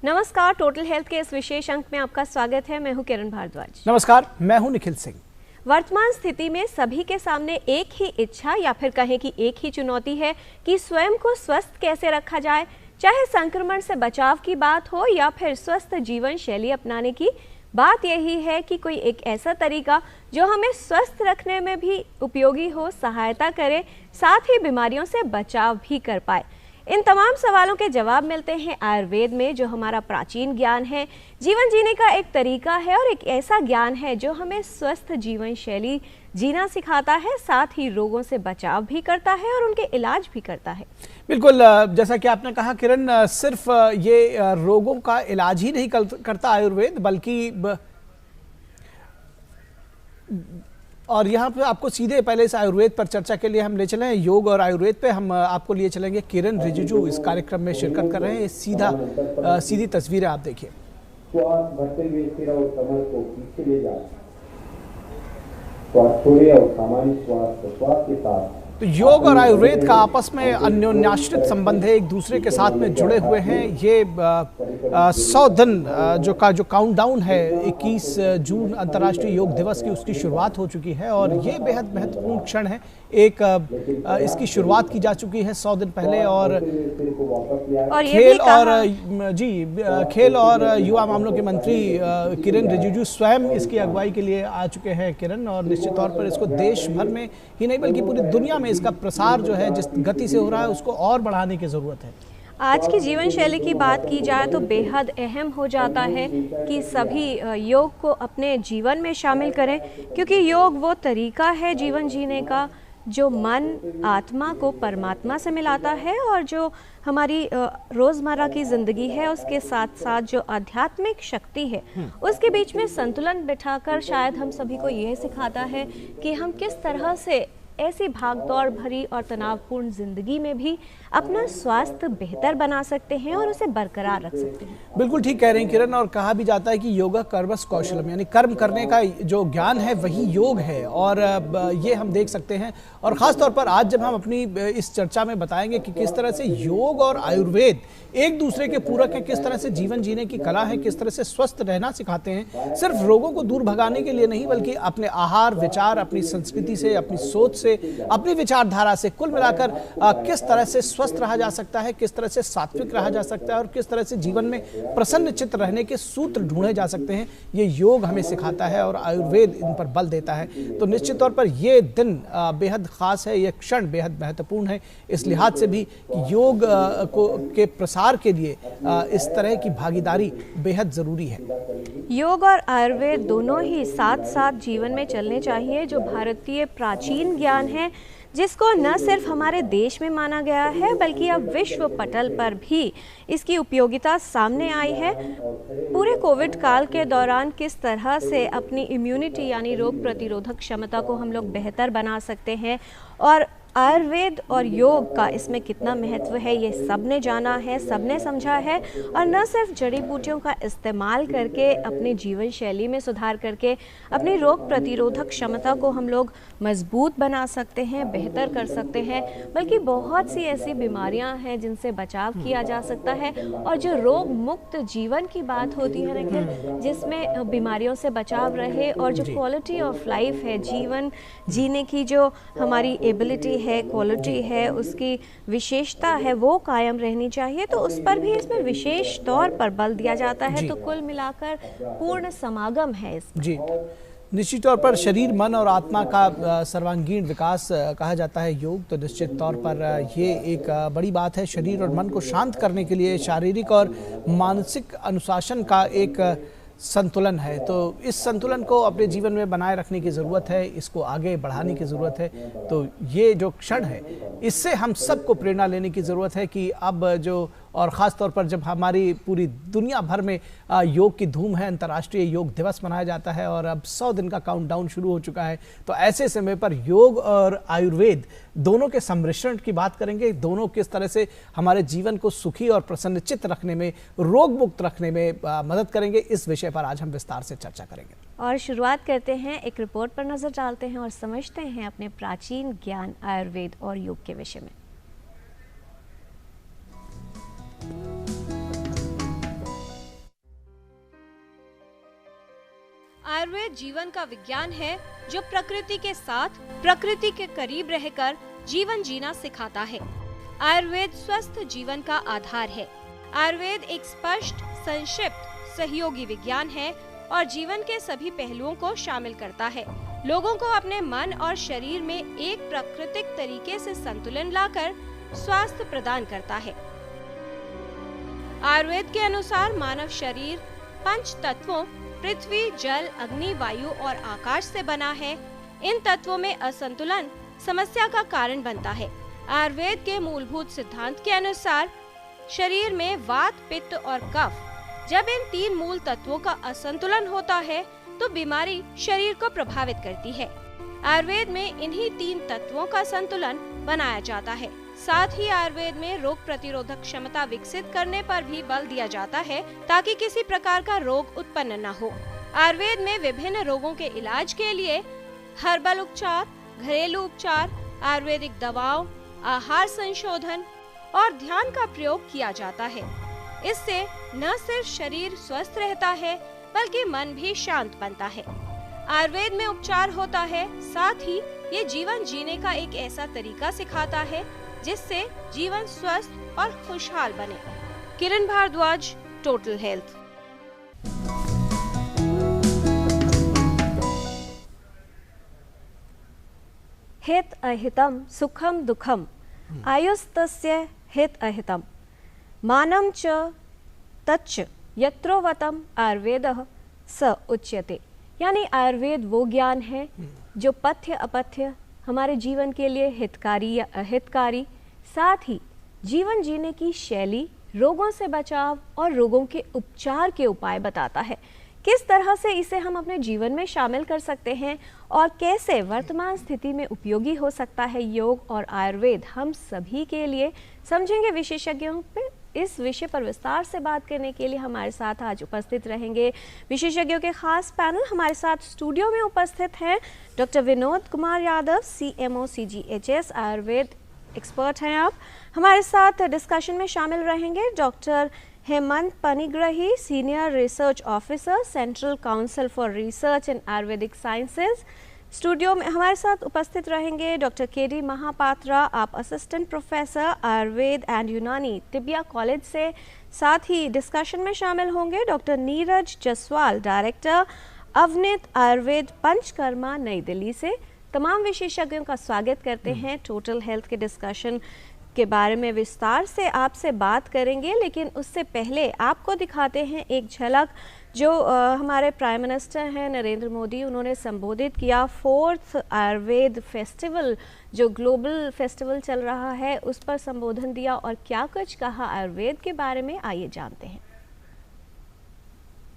नमस्कार, total health के इस विशेष अंक में आपका स्वागत है। मैं हूं किरण भारद्वाज। नमस्कार, मैं हूं निखिल सिंह। वर्तमान स्थिति में सभी के सामने एक ही इच्छा या फिर कहें कि एक ही चुनौती है कि स्वयं को स्वस्थ कैसे रखा जाए। चाहे संक्रमण से बचाव की बात हो या फिर स्वस्थ जीवन शैली अपनाने की, बात यही है कि कोई एक ऐसा तरीका जो हमें स्वस्थ रखने में भी उपयोगी हो, सहायता करे, साथ ही बीमारियों से बचाव भी कर पाए। इन तमाम सवालों के जवाब मिलते हैं आयुर्वेद में, जो हमारा प्राचीन ज्ञान है, जीवन जीने का एक तरीका है और एक ऐसा ज्ञान है जो हमें स्वस्थ जीवन शैली जीना सिखाता है, साथ ही रोगों से बचाव भी करता है और उनके इलाज भी करता है। बिल्कुल, जैसा कि आपने कहा किरण, सिर्फ ये रोगों का इलाज ही नहीं करता आयुर्वेद, बल्कि और यहाँ पे आपको सीधे पहले इस आयुर्वेद पर चर्चा के लिए हम ले चले हैं योग और आयुर्वेद पे। हम आपको लिए चलेंगे किरण रिजिजू इस कार्यक्रम में शिरकत कर रहे हैं। सीधी तस्वीरें आप देखिए। श्वास भरते हुए सिर और कमर को पीछे ले जाए, श्वास छोड़े और सामान्य श्वास के साथ। तो योग और आयुर्वेद का आपस में अन्योन्याश्रित संबंध है, एक दूसरे के साथ में जुड़े हुए हैं। ये 100 दिन जो काउंटडाउन है, 21 जून अंतर्राष्ट्रीय योग दिवस की, उसकी शुरुआत हो चुकी है और ये बेहद महत्वपूर्ण क्षण है। इसकी शुरुआत की जा चुकी है 100 दिन पहले और खेल और युवा मामलों के मंत्री किरण रिजिजू स्वयं इसकी अगुवाई के लिए आ चुके हैं किरण, और निश्चित तौर पर इसको देश भर में ही नहीं बल्कि पूरी दुनिया में इसका प्रसार जो है जिस गति से हो रहा है उसको और बढ़ाने की जरूरत है। आज की जीवन शैली की बात की जाए तो बेहद अहम हो जाता है कि सभी योग को अपने जीवन में शामिल करें, क्योंकि योग वो तरीका है जीवन जीने का जो मन आत्मा को परमात्मा से मिलाता है और जो हमारी रोज़मर्रा की ज़िंदगी है उसके साथ साथ जो आध्यात्मिक शक्ति है उसके बीच में संतुलन बिठाकर शायद हम सभी को यह सिखाता है कि हम किस तरह से ऐसी भागदौड़ भरी और तनावपूर्ण जिंदगी में भी अपना स्वास्थ्य बेहतर बना सकते हैं और उसे बरकरार रख सकते हैं। बिल्कुल ठीक कह रहे हैं किरण, और कहा भी जाता है कि योगा कर्मस कौशलम, यानी कर्म करने का जो ज्ञान है वही योग है, और ये हम देख सकते हैं। और ख़ास तौर पर आज जब हम अपनी इस चर्चा में बताएंगे कि किस तरह से योग और आयुर्वेद एक दूसरे के पूरक हैं, किस तरह से जीवन जीने की कला है, किस तरह से स्वस्थ रहना सिखाते हैं, सिर्फ रोगों को दूर भगाने के लिए नहीं बल्कि अपने आहार विचार, अपनी संस्कृति से, अपनी सोच से, अपनी विचारधारा से, कुल मिलाकर किस तरह से स्वस्थ रहा जा सकता है, किस तरह से सात्विक रहा जा सकता है और किस तरह से जीवन में प्रसन्न चित्त रहने के सूत्र ढूंढे जा सकते हैं, ये योग हमें सिखाता है और आयुर्वेद इन पर बल देता है। तो निश्चित तौर पर ये दिन बेहद खास है, ये क्षण बेहद महत्वपूर्ण है इस लिहाज से भी कि योग के प्रसार के लिए इस तरह की भागीदारी बेहद जरूरी है। योग और आयुर्वेद दोनों ही साथ साथ जीवन में चलने चाहिए, जो भारतीय प्राचीन ज्ञान है जिसको न सिर्फ हमारे देश में माना गया है बल्कि अब विश्व पटल पर भी इसकी उपयोगिता सामने आई है। पूरे कोविड काल के दौरान किस तरह से अपनी इम्यूनिटी यानी रोग प्रतिरोधक क्षमता को हम लोग बेहतर बना सकते हैं और आयुर्वेद और योग का इसमें कितना महत्व है, ये सबने जाना है, सबने समझा है। और न सिर्फ जड़ी बूटियों का इस्तेमाल करके अपने जीवन शैली में सुधार करके अपनी रोग प्रतिरोधक क्षमता को हम लोग मजबूत बना सकते हैं, बेहतर कर सकते हैं, बल्कि बहुत सी ऐसी बीमारियां हैं जिनसे बचाव किया जा सकता है। और जो रोग मुक्त जीवन की बात होती है लेकिन जिसमें बीमारियों से बचाव रहे और जो क्वालिटी ऑफ लाइफ है, जीवन जीने की जो हमारी एबिलिटी है, क्वालिटी है, उसकी विशेषता है, वो कायम रहनी चाहिए, तो उस पर भी इसमें विशेष तौर पर बल दिया जाता है। तो कुल मिलाकर पूर्ण समागम है इसमें। जी, निश्चित तौर पर शरीर, मन और आत्मा का सर्वांगीण विकास कहा जाता है योग, तो निश्चित तौर पर ये एक बड़ी बात है। शरीर और मन को शांत करने के लिए शारीरिक और मानसिक अनुशासन का एक संतुलन है, तो इस संतुलन को अपने जीवन में बनाए रखने की ज़रूरत है, इसको आगे बढ़ाने की ज़रूरत है। तो ये जो क्षण है इससे हम सबको प्रेरणा लेने की ज़रूरत है कि अब जो, और ख़ास तौर पर जब हमारी पूरी दुनिया भर में योग की धूम है, अंतर्राष्ट्रीय योग दिवस मनाया जाता है और अब 100 दिन का काउंटडाउन शुरू हो चुका है, तो ऐसे समय पर योग और आयुर्वेद दोनों के सम्मिश्रण की बात करेंगे। दोनों किस तरह से हमारे जीवन को सुखी और प्रसन्नचित्त रखने में, रोग मुक्त रखने में मदद करेंगे, इस विषय पर आज हम विस्तार से चर्चा करेंगे। और शुरुआत करते हैं, एक रिपोर्ट पर नजर डालते हैं और समझते हैं अपने प्राचीन ज्ञान आयुर्वेद और योग के विषय में। आयुर्वेद जीवन का विज्ञान है जो प्रकृति के साथ, प्रकृति के करीब रहकर जीवन जीना सिखाता है। आयुर्वेद स्वस्थ जीवन का आधार है। आयुर्वेद एक स्पष्ट, संक्षिप्त, सहयोगी विज्ञान है और जीवन के सभी पहलुओं को शामिल करता है। लोगों को अपने मन और शरीर में एक प्राकृतिक तरीके से संतुलन लाकर स्वास्थ्य प्रदान करता है। आयुर्वेद के अनुसार मानव शरीर 5 तत्वों पृथ्वी, जल, अग्नि, वायु और आकाश से बना है। इन तत्वों में असंतुलन समस्या का कारण बनता है। आयुर्वेद के मूलभूत सिद्धांत के अनुसार शरीर में वात, पित्त और कफ, जब इन 3 मूल तत्वों का असंतुलन होता है तो बीमारी शरीर को प्रभावित करती है। आयुर्वेद में इन्हीं 3 तत्वों का संतुलन बनाया जाता है। साथ ही आयुर्वेद में रोग प्रतिरोधक क्षमता विकसित करने पर भी बल दिया जाता है ताकि किसी प्रकार का रोग उत्पन्न न हो। आयुर्वेद में विभिन्न रोगों के इलाज के लिए हर्बल उपचार, घरेलू उपचार, आयुर्वेदिक दवाओं, आहार संशोधन और ध्यान का प्रयोग किया जाता है। इससे न सिर्फ शरीर स्वस्थ रहता है बल्कि मन भी शांत बनता है। आयुर्वेद में उपचार होता है, साथ ही ये जीवन जीने का एक ऐसा तरीका सिखाता है जिससे जीवन स्वस्थ और खुशहाल बने। किरण भारद्वाज, टोटल हेल्थ। हित अहितम सुखम दुखम आयुस्तस्य हित अहितम मानम च तच्च यत्रोवतम आयुर्वेदः स उच्यते। यानी आयुर्वेद वो ज्ञान है जो पथ्य अपथ्य हमारे जीवन के लिए हितकारी या अहितकारी, साथ ही जीवन जीने की शैली, रोगों से बचाव और रोगों के उपचार के उपाय बताता है। किस तरह से इसे हम अपने जीवन में शामिल कर सकते हैं और कैसे वर्तमान स्थिति में उपयोगी हो सकता है योग और आयुर्वेद, हम सभी के लिए समझेंगे। विशेषज्ञों पे इस विषय पर विस्तार से बात करने के लिए हमारे साथ आज उपस्थित रहेंगे विशेषज्ञों के खास पैनल। हमारे साथ स्टूडियो में उपस्थित हैं doctor Vinod Kumar Yadav, CMO CGHS Ayurveda expert हैं आप। हमारे साथ डिस्कशन में शामिल रहेंगे doctor Hemant Panigrahi, senior research officer, central council for research in Ayurvedic sciences. Studio में हमारे साथ उपस्थित रहेंगे डॉक्टर KD महापात्रा, आप असिस्टेंट प्रोफेसर आयुर्वेद एंड यूनानी तिब्बिया कॉलेज से। साथ ही डिस्कशन में शामिल होंगे डॉक्टर नीरज जसवाल, डायरेक्टर अवनीत आयुर्वेद पंचकर्मा, नई दिल्ली से। तमाम विशेषज्ञों का स्वागत करते हैं। टोटल हेल्थ के डिस्कशन के बारे में विस्तार से आपसे बात करेंगे, लेकिन उससे पहले आपको दिखाते हैं एक झलक जो हमारे प्राइम मिनिस्टर हैं नरेंद्र मोदी, उन्होंने संबोधित किया 4th आयुर्वेद फेस्टिवल, जो ग्लोबल फेस्टिवल चल रहा है, उस पर संबोधन दिया और क्या कुछ कहा आयुर्वेद के बारे में, आइए जानते हैं।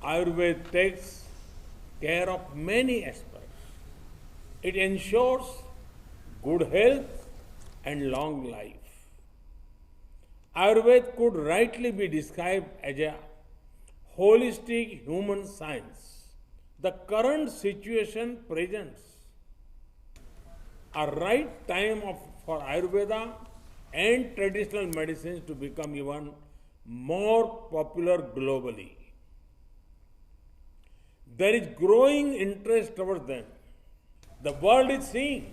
Ayurveda takes care of many aspects. It ensures good health and long life. Ayurveda could rightly be described as a holistic human science. The current situation presents a right time for Ayurveda and traditional medicines to become even more popular globally. There is growing interest towards them. The world is seeing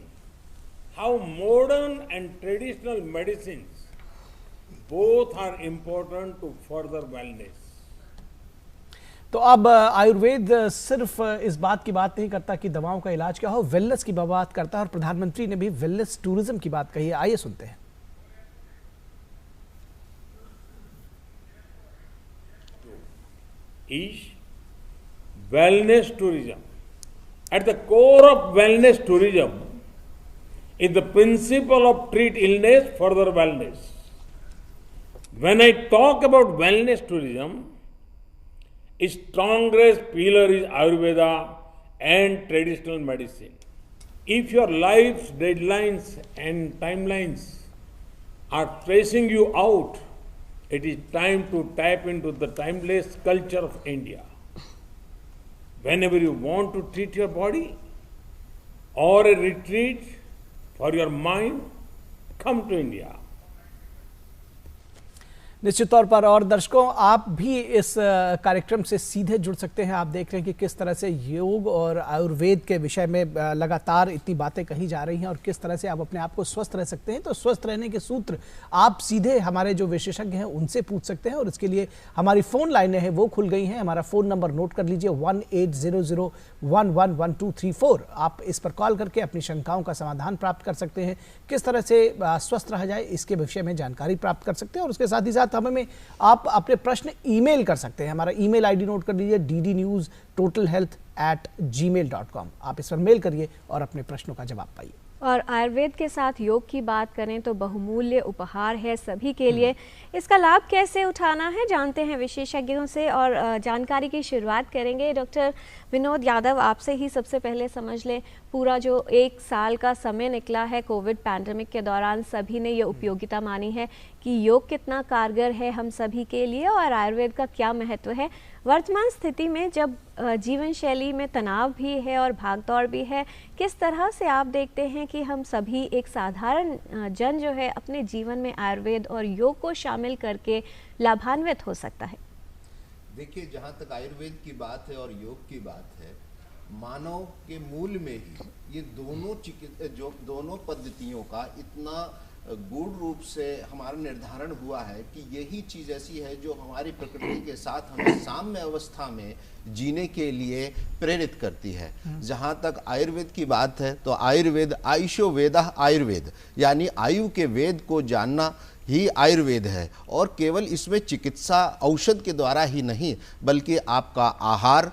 how modern and traditional medicines both are important to further wellness. तो अब आयुर्वेद सिर्फ इस बात की बात नहीं करता कि दवाओं का इलाज क्या हो, वेलनेस की बात करता है और प्रधानमंत्री ने भी वेलनेस टूरिज्म की बात कही है। आइए सुनते हैं। Is wellness tourism. At the core of wellness tourism is the principle of treat illness, further wellness. When I talk about wellness tourism, its strongest pillar is Ayurveda and traditional medicine. If your life's deadlines and timelines are stressing you out, it is time to tap into the timeless culture of India. Whenever you want to treat your body or a retreat for your mind, come to India. निश्चित तौर पर। और दर्शकों, आप भी इस कार्यक्रम से सीधे जुड़ सकते हैं। आप देख रहे हैं कि किस तरह से योग और आयुर्वेद के विषय में लगातार इतनी बातें कही जा रही हैं और किस तरह से आप अपने आप को स्वस्थ रह सकते हैं। तो स्वस्थ रहने के सूत्र आप सीधे हमारे जो विशेषज्ञ हैं उनसे पूछ सकते हैं, और इसके लिए हमारी फ़ोन लाइनें हैं वो खुल गई हैं। हमारा फ़ोन नंबर नोट कर लीजिए, 1800111234। आप इस पर कॉल करके अपनी शंकाओं का समाधान प्राप्त कर सकते हैं, किस तरह से स्वस्थ रहा जाए इसके विषय में जानकारी प्राप्त कर सकते हैं। और उसके साथ ही साथ हमें आप अपने प्रश्न ईमेल कर सकते हैं। हमारा ईमेल आईडी नोट कर लीजिए, ddnewstotalhealth@gmail.com। आप इस पर मेल करिए और अपने प्रश्नों का जवाब पाइए। और आयुर्वेद के साथ योग की बात करें तो बहुमूल्य उपहार है सभी के लिए। इसका लाभ कैसे उठाना है जानते हैं विशेषज्ञों से, और जानकारी की शुरुआत करेंगे डॉक्टर विनोद यादव आपसे ही। सबसे पहले समझ लें, पूरा जो 1 साल का समय निकला है कोविड पैंडेमिक के दौरान, सभी ने ये उपयोगिता मानी है कि योग कितना कारगर है हम सभी के लिए और आयुर्वेद का क्या महत्व है। वर्तमान स्थिति में जब जीवन शैली में तनाव भी है और भागदौड़ भी है, किस तरह से आप देखते हैं कि हम सभी एक साधारण जन जो है अपने जीवन में आयुर्वेद और योग को शामिल करके लाभान्वित हो सकता है? देखिए, जहाँ तक आयुर्वेद की बात है और योग की बात है, मानव के मूल में ही ये दोनों पद्धतियों का इतना गूढ़ रूप से हमारा निर्धारण हुआ है कि यही चीज़ ऐसी है जो हमारी प्रकृति के साथ हमें साम्य अवस्था में जीने के लिए प्रेरित करती है। जहाँ तक आयुर्वेद की बात है तो आयुर्वेद आयुषो वेदः आयुर्वेद, यानी आयु के वेद को जानना ही आयुर्वेद है। और केवल इसमें चिकित्सा औषध के द्वारा ही नहीं, बल्कि आपका आहार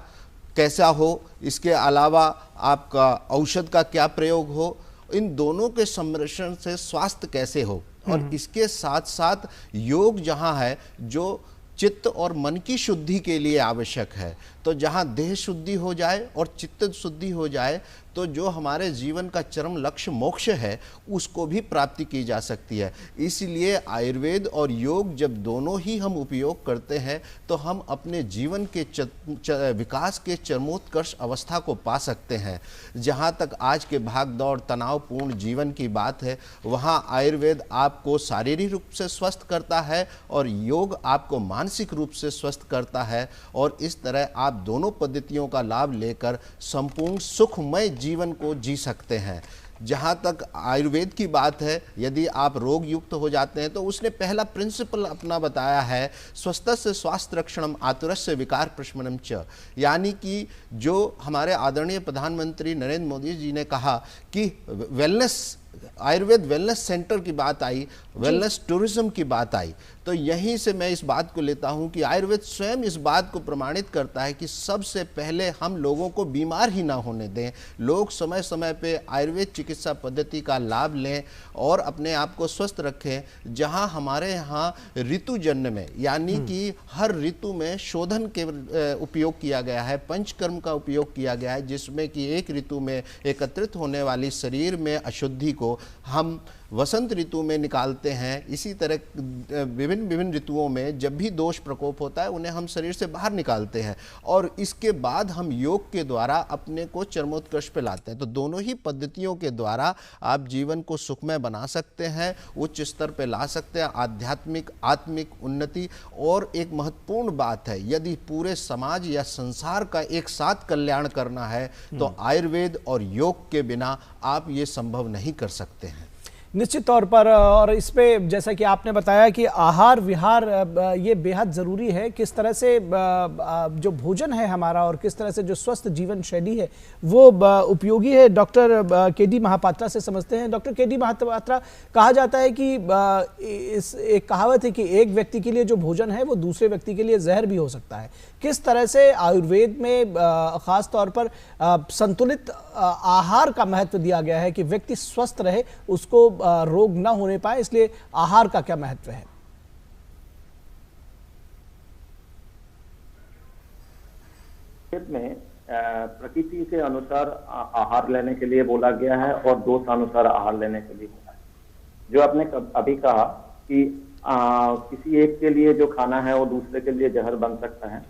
कैसा हो, इसके अलावा आपका औषध का क्या प्रयोग हो, इन दोनों के सम्मिश्रण से स्वास्थ्य कैसे हो। और इसके साथ साथ योग जहाँ है जो चित्त और मन की शुद्धि के लिए आवश्यक है, तो जहाँ देह शुद्धि हो जाए और चित्त शुद्धि हो जाए तो जो हमारे जीवन का चरम लक्ष्य मोक्ष है उसको भी प्राप्ति की जा सकती है। इसलिए आयुर्वेद और योग जब दोनों ही हम उपयोग करते हैं तो हम अपने जीवन के विकास के चरमोत्कर्ष अवस्था को पा सकते हैं। जहाँ तक आज के भागदौड़ तनावपूर्ण जीवन की बात है, वहाँ आयुर्वेद आपको शारीरिक रूप से स्वस्थ करता है और योग आपको मानसिक रूप से स्वस्थ करता है। और इस तरह आप दोनों पद्धतियों का लाभ लेकर संपूर्ण सुखमय जीवन को जी सकते हैं। जहाँ तक आयुर्वेद की बात है, यदि आप रोग युक्त हो जाते हैं तो उसने पहला प्रिंसिपल अपना बताया है, स्वस्थस्य स्वास्थ्य रक्षणम आतुरस्य विकार प्रशमनम च, यानी कि जो हमारे आदरणीय प्रधानमंत्री नरेंद्र मोदी जी ने कहा कि वेलनेस, आयुर्वेद वेलनेस सेंटर की बात आई, वेलनेस टूरिज्म की बात आई, तो यहीं से मैं इस बात को लेता हूं कि आयुर्वेद स्वयं इस बात को प्रमाणित करता है कि सबसे पहले हम लोगों को बीमार ही ना होने दें। लोग समय समय पे आयुर्वेद चिकित्सा पद्धति का लाभ लें और अपने आप को स्वस्थ रखें। जहां हमारे यहाँ ऋतुजन्य में, यानी कि हर ऋतु में शोधन के उपयोग किया गया है, पंचकर्म का उपयोग किया गया है, जिसमें कि एक ऋतु में एकत्रित होने वाली शरीर में अशुद्धि को हम वसंत ऋतु में निकालते हैं। इसी तरह विभिन्न ऋतुओं में जब भी दोष प्रकोप होता है उन्हें हम शरीर से बाहर निकालते हैं और इसके बाद हम योग के द्वारा अपने को चरमोत्कर्ष पे लाते हैं। तो दोनों ही पद्धतियों के द्वारा आप जीवन को सुखमय बना सकते हैं, उच्च स्तर पे ला सकते हैं, आध्यात्मिक आत्मिक उन्नति। और एक महत्वपूर्ण बात है, यदि पूरे समाज या संसार का एक साथ कल्याण करना है तो आयुर्वेद और योग के बिना आप ये संभव नहीं कर सकते हैं। निश्चित तौर पर। और इस पे जैसा कि आपने बताया कि आहार विहार ये बेहद ज़रूरी है, किस तरह से जो भोजन है हमारा और किस तरह से जो स्वस्थ जीवन शैली है वो उपयोगी है। Doctor KD. महापात्रा से समझते हैं। Doctor KD. महापात्रा, कहा जाता है कि इस एक कहावत है कि एक व्यक्ति के लिए जो भोजन है वो दूसरे व्यक्ति के लिए जहर भी हो सकता है। किस तरह से आयुर्वेद में ख़ास तौर पर संतुलित आहार का महत्व दिया गया है कि व्यक्ति स्वस्थ रहे, उसको रोग ना होने पाए, इसलिए आहार का क्या महत्व है? में प्रकृति के अनुसार आहार लेने के लिए बोला गया है और दोष अनुसार आहार लेने के लिए बोला है। जो आपने अभी कहा कि किसी एक के लिए जो खाना है वो दूसरे के लिए जहर बन सकता है।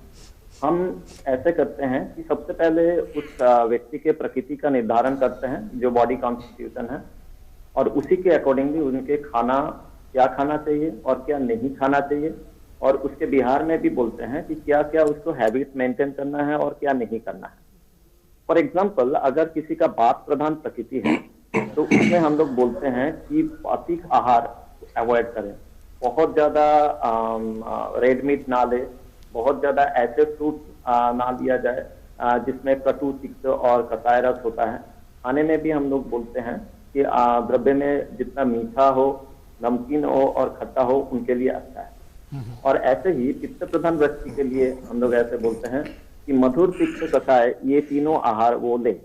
हम ऐसे करते हैं कि सबसे पहले उस व्यक्ति के प्रकृति का निर्धारण करते हैं, जो बॉडी कॉन्स्टिट्यूशन है, और उसी के अकॉर्डिंगली उनके खाना क्या खाना चाहिए और क्या नहीं खाना चाहिए, और उसके बिहार में भी बोलते हैं कि क्या क्या उसको हैबिट मेंटेन करना है और क्या नहीं करना है। फॉर एग्जाम्पल, अगर किसी का वात प्रधान प्रकृति है तो उसमें हम लोग बोलते हैं कि पौष्टिक आहार अवॉइड करें, बहुत ज्यादा रेड मीट ना ले, बहुत ज्यादा ऐसे फ्रूट ना लिया जाए जिसमें कटु, तिक्त और कसाय रस होता है। खाने में भी हम लोग बोलते हैं कि द्रव्य में जितना मीठा हो, नमकीन हो और खट्टा हो उनके लिए अच्छा है। और ऐसे ही पित्त प्रधान व्यक्ति के लिए हम लोग ऐसे बोलते हैं कि मधुर, तिक्त, कसाय ये तीनों आहार वो ले।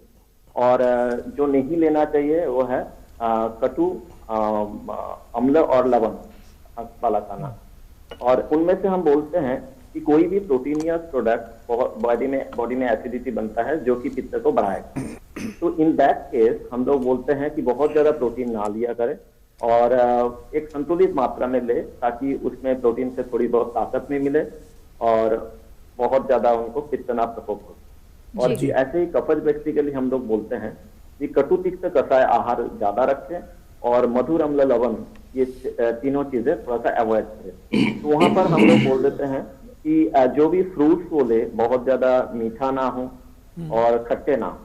और जो नहीं लेना चाहिए वो है कटु, अम्ल और लवण वाला खाना। और उनमें से हम बोलते हैं कि कोई भी प्रोटीनियस प्रोडक्ट बॉडी में एसिडिटी बनता है जो कि पित्त को बढ़ाएगा। तो इन दैट केस हम लोग बोलते हैं कि बहुत ज्यादा प्रोटीन ना लिया करें और एक संतुलित मात्रा में ले, ताकि उसमें प्रोटीन से थोड़ी बहुत ताकत भी मिले और बहुत ज्यादा उनको पित्त ना प्रकोप हो। और ऐसे ही कफज व्यक्ति के लिए हम लोग बोलते हैं कि कटु, तिक्त, कसाय आहार ज्यादा रखें और मधुर, अम्ल, लवण ये तीनों चीजें थोड़ा सा अवॉइड करें। तो वहां पर हम लोग बोल देते हैं कि जो भी फ्रूट्स वो ले बहुत ज्यादा मीठा ना हो और खट्टे ना हो।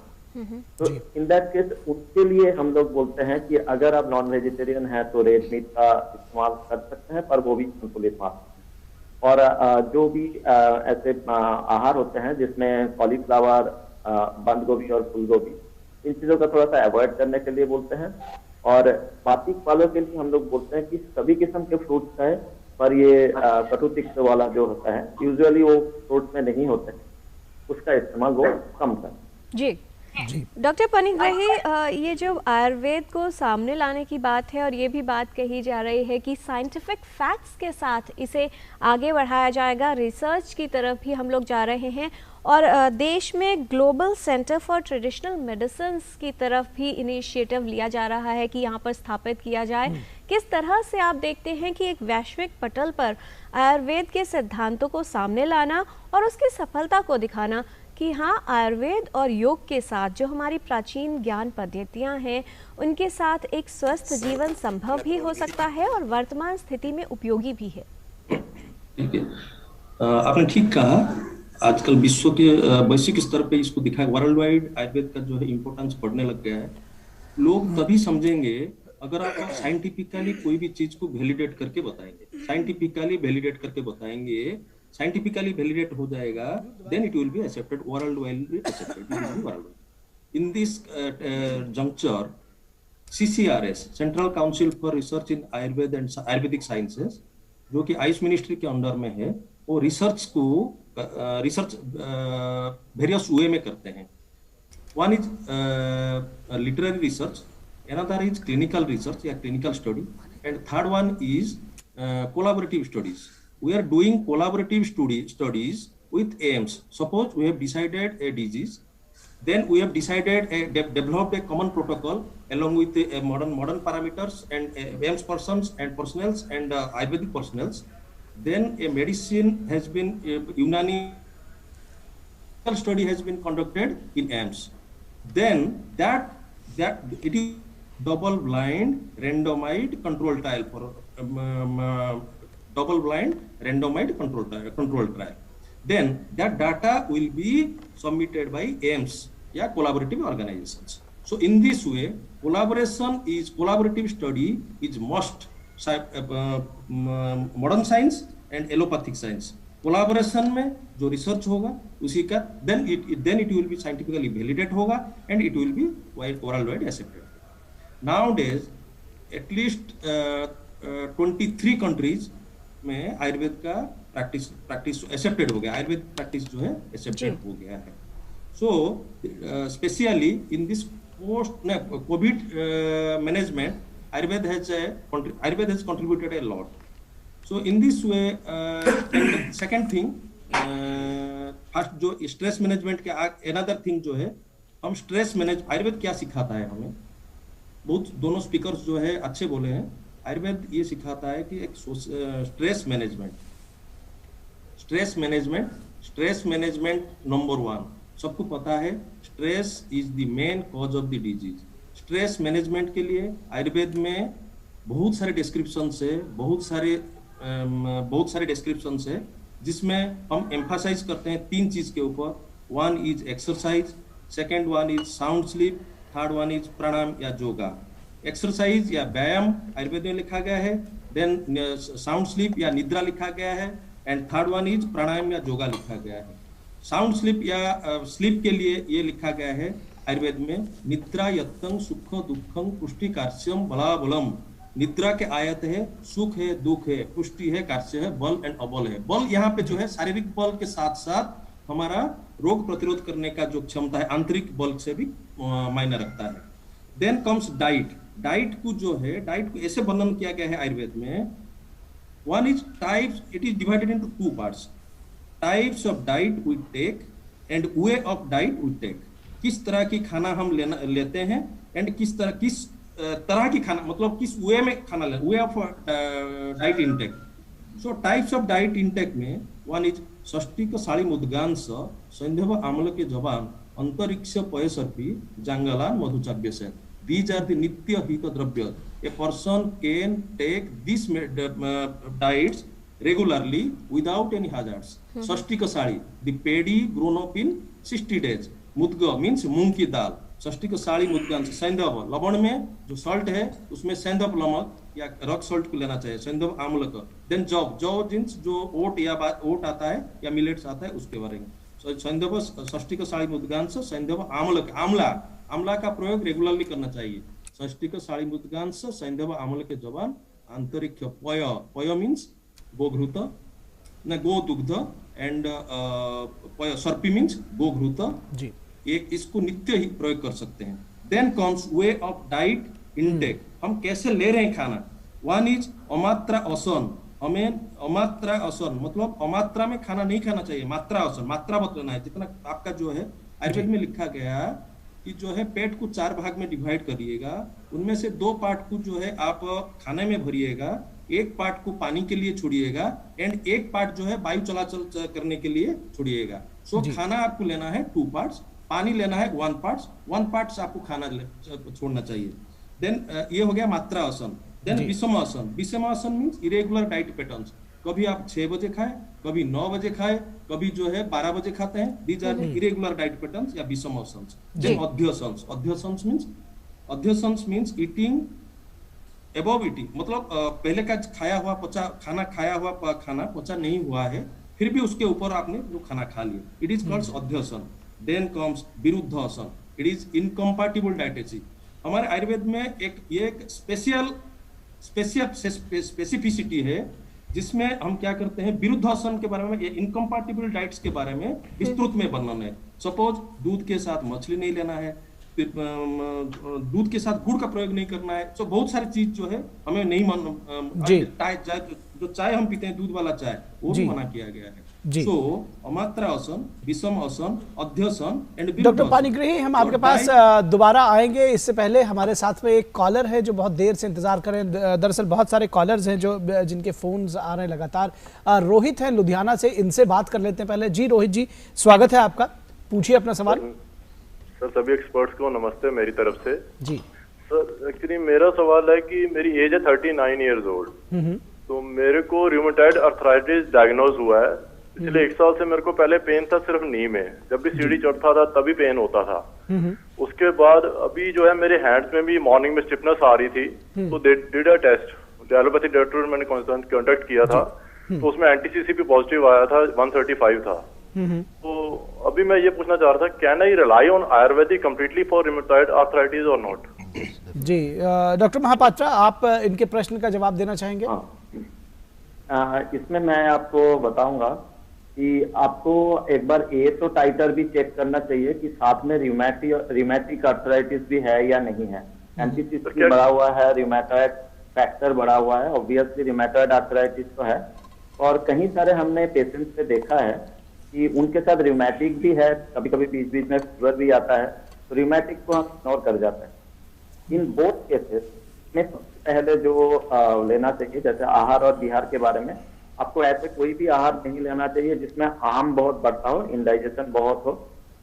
तो इन दैट केस उसके लिए हम लोग बोलते हैं कि अगर आप नॉन वेजिटेरियन है तो रेड मीट का इस्तेमाल कर सकते हैं, पर वो भी संतुलित मात्रा। और जो भी ऐसे आहार होते हैं जिसमें कॉलीफ्लावर, बंद गोभी और फूल गोभी, इन चीजों का थोड़ा सा अवॉइड करने के लिए बोलते हैं। और वार्षिक वालों के लिए हम लोग बोलते हैं कि सभी किस्म के फ्रूट्स खाएं, पर ये कटु, तिक्त वाला जो होता है यूजुअली वो फ्रूट्स में नहीं होते, उसका इस्तेमाल वो कम करें। जी डॉक्टर पनिग्राही, ये जो आयुर्वेद को सामने लाने की बात है और ये भी बात कही जा रही है कि साइंटिफिक फैक्ट्स के साथ इसे आगे बढ़ाया जाएगा, रिसर्च की तरफ भी हम लोग जा रहे हैं और देश में global centre for traditional medicine की तरफ भी इनिशिएटिव लिया जा रहा है कि यहाँ पर स्थापित किया जाए। किस तरह से आप देखते हैं कि एक वैश्विक पटल पर आयुर्वेद के सिद्धांतों को सामने लाना और उसकी सफलता को दिखाना कि हाँ, आयुर्वेद और योग के साथ जो हमारी प्राचीन ज्ञान पद्धतियाँ हैं उनके साथ एक स्वस्थ जीवन संभव भी हो सकता है और वर्तमान स्थिति में उपयोगी भी है। ठीक है, आपने ठीक कहा। आजकल विश्व के वैश्विक स्तर पे इसको दिखाया, वर्ल्ड वाइड आयुर्वेद का जो है इम्पोर्टेंस बढ़ने लग गया है। लोग तभी समझेंगे अगर आप साइंटिफिकली कोई भी चीज को वैलिडेट करके बताएंगे, साइंटिफिकली वैलिडेट करके बताएंगे, साइंटिफिकली वैलिडेट हो जाएगा, then it will be accepted, world will be accepted, world. In this juncture, CCRS, Central Council for Research in Ayurveda and Ayurvedic Sciences, जो कि आयुष मिनिस्ट्री के अंडर में है, वो रिसर्च को वेरियस वे में करते हैं। One is literary research, another is clinical research या clinical study, and third one is collaborative studies. We are doing collaborative studies with AIIMS. Suppose we have decided a disease, then we have decided developed a common protocol along with modern parameters and AIIMS persons and personnels and Ayurvedic personnels. Then a medicine has been unanimous study has been conducted in AIIMS. Then that it is double blind randomized control trial for double blind randomized control trial. Then that data will be submitted by AIIMS, yeah, collaborative organizations. So in this way, collaborative study is must modern science and allopathic science. Collaboration में जो research होगा उसी का then it will be scientifically validate होगा and it will be worldwide accepted. Nowadays at least 23 countries में आयुर्वेद का practice accepted हो गया, आयुर्वेद प्रैक्टिस जो है एक्सेप्टेड हो गया है। So specially in this post Covid management Ayurveda has contributed a lot. So in this way, second thing, first जो स्ट्रेस मैनेजमेंट के another thing जो है, हम स्ट्रेस मैनेज आयुर्वेद क्या सिखाता है हमें, बहुत दोनों स्पीकर्स जो है अच्छे बोले हैं। आयुर्वेद ये सिखाता है कि एक स्ट्रेस मैनेजमेंट नंबर 1, सबको पता है stress is the main cause of the disease. Stress management के लिए आयुर्वेद में बहुत सारे डिस्क्रिप्शन है, बहुत सारे बहुत सारे डिस्क्रिप्शंस है जिसमें हम एम्फासाइज करते हैं 3 चीज के ऊपर। One is exercise, second one is sound sleep, third one is pranayama या योगा। एक्सरसाइज या व्यायाम आयुर्वेद में लिखा गया है, देन साउंड स्लीप या निद्रा लिखा गया है, and third one is pranayama या योगा लिखा गया है। साउंड स्लीप या स्लीप के लिए ये लिखा गया है आयुर्वेद में, निद्रा यत्तं सुख दुखं पुष्टि कार्श्यम बलाबलम। निद्रा के आयत है, सुख है, दुख है, पुष्टि है, कार्य है, बल एंड अबल है। बल यहाँ पे जो है शारीरिक बल के साथ साथ हमारा रोग प्रतिरोध करने का जो क्षमता है आंतरिक बल से भी मायने रखता है। Then comes diet. डाइट को जो है, डाइट को ऐसे वर्णन किया गया है आयुर्वेद में, one is types, it is divided into 2 parts. Types of diet we take and way of diet we take. किस तरह की खाना हम लेते हैं एंड किस तरह की खाना, मतलब किस वे में खाना लेना, वे of diet intake. So types of diet intake में वन इज षष्टिक साड़ी मुद्गांश सैंधव आम्ल के जवान अंतरिक्ष पयसर्पी जंगलान मधुचाव्य से। These are the nitya hita drabya. A person can take these diets regularly without any hazards. Shashtika sari, the paddy grown up in 60 days. Mudga means मूंग की दाल। षष्टिक साड़ी मुद्गांश, सैंधव लवण में जो सॉल्ट है उसमें सैंधव नमक या रॉक सॉल्ट को लेना चाहिए, सैंधव आम्ल का। देन जौ जिन्स जो ओट या ओट आता है या मिलेट्स आता है उसके बारे में। सैंधव षष्टिक साड़ी मुद्गांश सैंधव आम्ल, आम्ला का प्रयोग रेगुलरली करना चाहिए। षष्टिक साड़ी मुद्गांश सैंधव आम्ल के जवान आंतरिक पय, पय मीन्स गोघृत न गो दुग्ध एंड पय सर्पी मीन्स गोघृत जी, एक इसको नित्य ही प्रयोग कर सकते हैं। Then comes way of diet intake, हम कैसे ले रहे हैं खाना। वन इज अमात्रा आसन, हमें अमात्रा आसन मतलब अमात्रा में खाना नहीं खाना चाहिए, मात्रा आसन, मात्रा बतलाना है। जितना आपका जो है आयुर्वेद में लिखा गया कि जो है पेट को 4 भाग में डिवाइड करिएगा, उनमें से 2 पार्ट को जो है आप खाने में भरिएगा, 1 पार्ट को पानी के लिए छोड़िएगा एंड 1 पार्ट जो है वायु चलाचल करने के लिए छोड़िएगा। सो खाना आपको लेना है 2 पार्ट्स, पानी लेना है 1 पार्ट्स आपको खाना छोड़ना चाहिए। देन ये हो गया मात्रा आसन। देन विषम आसन, विषम आसन मीन्स इरेगुलर डाइट पैटर्न्स, कभी आप 6 बजे खाएं, कभी 9 बजे खाएं, कभी जो है 12 बजे खाते हैं। These are irregular diet patterns या विषम आसन्स। देन अध्यसन्स, अध्यसन्स मीन्स ईटिंग एबव ईटिंग, मतलब पहले का खाया हुआ खाना पचा नहीं हुआ है फिर भी उसके ऊपर आपने जो खाना खा लिया, इट इज कॉल्ड अध्यसन। देन कम्स विरुद्ध आसन, इट इज इनकम्पैटिबल डाइटेसी। हमारे आयुर्वेद में एक स्पेसिफिसिटी है जिसमें हम क्या करते हैं, विरुद्धासन के बारे में, ये इनकम्पैटिबल डाइट्स के बारे में विस्तृत में वर्णन है। सपोज दूध के साथ मछली नहीं लेना है, दूध के साथ गुड़ का प्रयोग नहीं करना है। तो बहुत सारी चीज जो है हमें नहीं जो चाय हम पीते हैं दूध वाला चाय, वो भी मना किया गया है। सो अमात्रा आसन, विषम आसन, अध्यसन एंड। डॉक्टर पाणिग्रही, हम आपके पास दोबारा आएंगे, इससे पहले हमारे साथ में एक कॉलर है जो बहुत देर से इंतजार कर रहे हैं। दरअसल बहुत सारे कॉलर्स हैं जो जिनके फोन्स आ रहे हैं लगातार। रोहित है लुधियाना से, इनसे बात कर लेते हैं पहले। जी रोहित जी, स्वागत है आपका, पूछिए अपना सवाल। सर सभी एक्सपर्ट्स को नमस्ते मेरी तरफ से। जी सर, एक्चुअली मेरा सवाल है कि मेरी एज है 39 ईयर्स ओल्ड, तो मेरे को रूमेटॉइड अर्थराइटिस डायग्नोज हुआ है। पिछले 1 साल से मेरे को पहले पेन था सिर्फ नी में, जब भी सीढ़ी चढ़ता था तभी पेन होता था। उसके बाद अभी जो है मेरे हैंड्स में भी मॉर्निंग में स्टिफनेस आ रही थी, तो they did a test, allopathy doctor मैंने कांटेक्ट किया था, तो उसमें एंटीसीसीपी पॉजिटिव आया था, 135 था। तो अभी मैं ये पूछना चाह रहा था, can I rely on Ayurvedic completely for rheumatoid arthritis और नॉट? जी डॉक्टर महापात्रा, आप इनके प्रश्न का जवाब देना चाहेंगे? इसमें मैं आपको बताऊंगा कि आपको एक बार एसओ टाइटर भी चेक करना चाहिए कि साथ में रिमेटिक आर्थराइटिस भी है या नहीं है। एंटीसीसी बढ़ा हुआ है, रिमेटॉइड फैक्टर बढ़ा हुआ है, ऑब्वियसली रिमेटॉइड आर्थराइटिस तो है। और कहीं सारे हमने पेशेंट से देखा है कि उनके साथ रिमेटिक भी है, कभी कभी बीच बीच में फीवर भी आता है, तो रिमेटिक को हम इग्नोर कर जाते हैं। इन बोथ केसेस में सबसे पहले जो लेना चाहिए, जैसे आहार और विहार के बारे में, आपको ऐसे कोई भी आहार नहीं लेना चाहिए जिसमें आम बहुत बढ़ता हो, इंडाइजेशन बहुत हो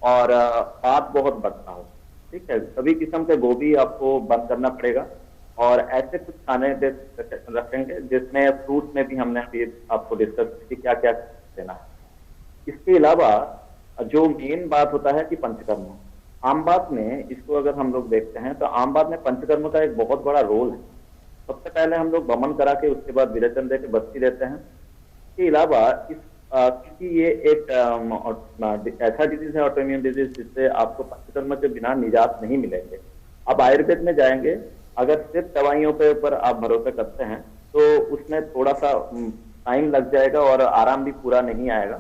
और पात बहुत बढ़ता हो। ठीक है, सभी किस्म के गोभी आपको बंद करना पड़ेगा। और ऐसे कुछ खाने रखेंगे जिसमें फ्रूट में भी हमने अभी आपको डिस्कस की क्या क्या देना है। इसके अलावा जो मेन बात होता है कि पंचकर्म, आम बात में इसको अगर हम लोग देखते हैं तो आम बात में पंचकर्म का एक बहुत बड़ा रोल है। सबसे पहले हम लोग बमन करा के उसके बाद विरेचन दे के बस्ती देते हैं। इसके अलावा क्योंकि ये एक ऐसा डिजीज है, ऑटोइम्यून डिजीज, जिससे आपको पंचकर्म के बिना निजात नहीं मिलेंगे। अब आयुर्वेद में जाएंगे, अगर सिर्फ दवाइयों पे ऊपर आप भरोसा करते हैं तो उसमें थोड़ा सा टाइम लग जाएगा और आराम भी पूरा नहीं आएगा।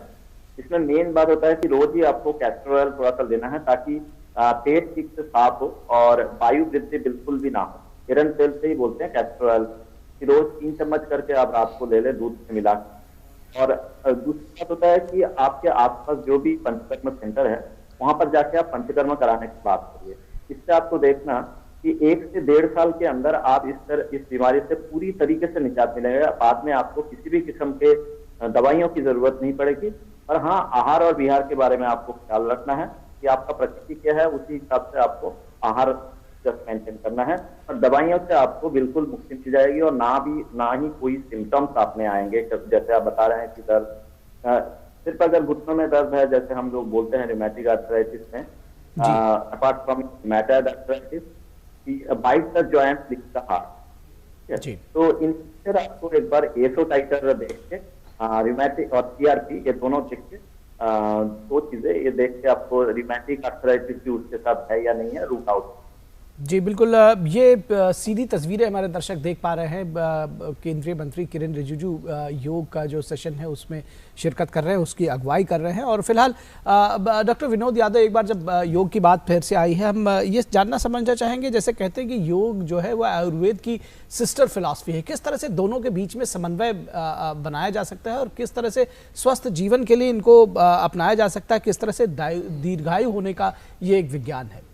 इसमें मेन बात होता है कि रोज ही आपको कैस्टर ऑयल थोड़ा सा लेना है ताकि पेट ठीक से साफ हो और वायु वृद्धि बिल्कुल भी ना हो। किरण तेल से ही बोलते हैं कैस्टर ऑयल, कि रोज 3 चम्मच करके आप रात को ले लें दूध से मिला के। और दूसरी बात होता है कि आपके आसपास जो भी पंचकर्म सेंटर है वहां पर जाके आप पंचकर्म कराने की बात करिए। इससे आपको देखना कि 1 से 1.5 साल के अंदर आप इस बीमारी से पूरी तरीके से निजात मिलेगा। बाद में आपको किसी भी किस्म के दवाइयों की जरूरत नहीं पड़ेगी। और हाँ, आहार और विहार के बारे में आपको ख्याल रखना है कि आपका प्रकृति क्या है, उसी हिसाब से आपको आहार जस्ट मेंटेन करना है। और दवाइयों से आपको बिल्कुल मुक्ति मिल जाएगी और ना ही कोई सिम्टम्स आप में आएंगे। जैसे आप बता रहे हैं कि दर्द सिर्फ अगर घुटनों में दर्द है, जैसे हम लोग बोलते हैं रिमेटिक आर्थराइटिस में, apart from rheumatoid arthritis, bite the joint lick the heart. तो इन आपको एक बार एसो टाइटर देख के, रिमेटिक और सीआरपी, ये दोनों देख के, 2 चीजें ये देख के आपको रिमेटिक आर्थराइटिस भी उसके साथ है या नहीं है रूट आउट। जी बिल्कुल, ये सीधी तस्वीरें हमारे दर्शक देख पा रहे हैं। केंद्रीय मंत्री किरेन रिजिजू योग का जो सेशन है उसमें शिरकत कर रहे हैं, उसकी अगुवाई कर रहे हैं। और फिलहाल डॉक्टर विनोद यादव, एक बार जब योग की बात फिर से आई है, हम ये जानना समझना चाहेंगे, जैसे कहते हैं कि योग जो है वो आयुर्वेद की सिस्टर फिलॉसफी है, किस तरह से दोनों के बीच में समन्वय बनाया जा सकता है और किस तरह से स्वस्थ जीवन के लिए इनको अपनाया जा सकता है, किस तरह से दीर्घायु होने का ये एक विज्ञान है।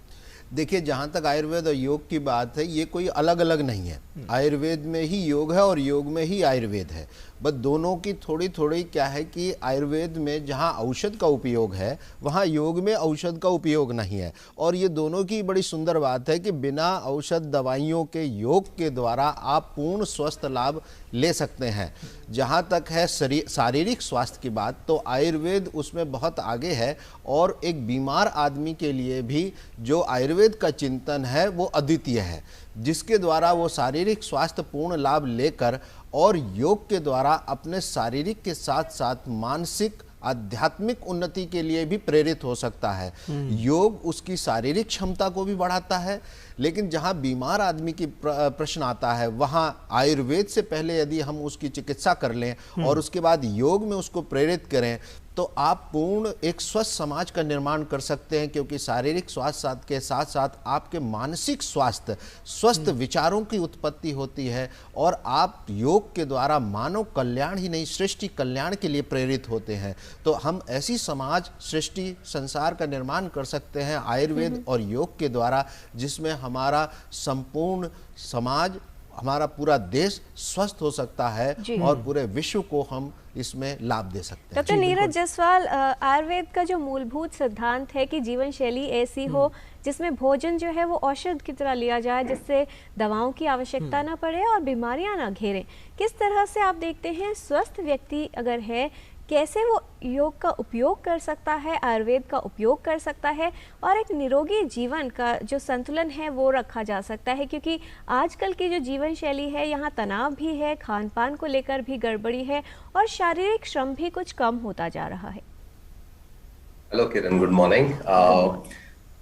देखिए, जहाँ तक आयुर्वेद और योग की बात है, ये कोई अलग अलग नहीं है। आयुर्वेद में ही योग है और योग में ही आयुर्वेद है। बस दोनों की थोड़ी थोड़ी क्या है कि आयुर्वेद में जहाँ औषध का उपयोग है वहाँ योग में औषध का उपयोग नहीं है। और ये दोनों की बड़ी सुंदर बात है कि बिना औषध दवाइयों के योग के द्वारा आप पूर्ण स्वस्थ लाभ ले सकते हैं। जहाँ तक है शारीरिक स्वास्थ्य की बात, तो आयुर्वेद उसमें बहुत आगे है। और एक बीमार आदमी के लिए भी जो आयुर्वेद का चिंतन है वो अद्वितीय है, जिसके द्वारा वो शारीरिक स्वास्थ्य पूर्ण लाभ लेकर और योग के द्वारा अपने शारीरिक के साथ साथ मानसिक आध्यात्मिक उन्नति के लिए भी प्रेरित हो सकता है। योग उसकी शारीरिक क्षमता को भी बढ़ाता है, लेकिन जहाँ बीमार आदमी की प्रश्न आता है वहाँ आयुर्वेद से पहले यदि हम उसकी चिकित्सा कर लें और उसके बाद योग में उसको प्रेरित करें तो आप पूर्ण एक स्वस्थ समाज का निर्माण कर सकते हैं। क्योंकि शारीरिक स्वास्थ्य के साथ साथ आपके मानसिक स्वास्थ्य, स्वस्थ विचारों की उत्पत्ति होती है और आप योग के द्वारा मानव कल्याण ही नहीं सृष्टि कल्याण के लिए प्रेरित होते हैं। तो हम ऐसी समाज, सृष्टि, संसार का निर्माण कर सकते हैं आयुर्वेद और योग के द्वारा, जिसमें हमारा संपूर्ण समाज, हमारा पूरा देश स्वस्थ हो सकता है और पूरे विश्व को हम इसमें लाभ दे सकते हैं। डॉक्टर नीरज जायसवाल, आयुर्वेद का जो मूलभूत सिद्धांत है कि जीवन शैली ऐसी हो जिसमें भोजन जो है वो औषध की तरह लिया जाए, जिससे दवाओं की आवश्यकता ना पड़े और बीमारियां ना घेरें, किस तरह से आप देखते हैं स्वस्थ व्यक्ति अगर है कैसे वो योग का उपयोग कर सकता है, आयुर्वेद का उपयोग कर सकता है और एक निरोगी जीवन का जो संतुलन है वो रखा जा सकता है? क्योंकि आजकल की जो जीवन शैली है यहाँ तनाव भी है, खान पान को लेकर भी गड़बड़ी है और शारीरिक श्रम भी कुछ कम होता जा रहा है। Hello Kiran, good morning.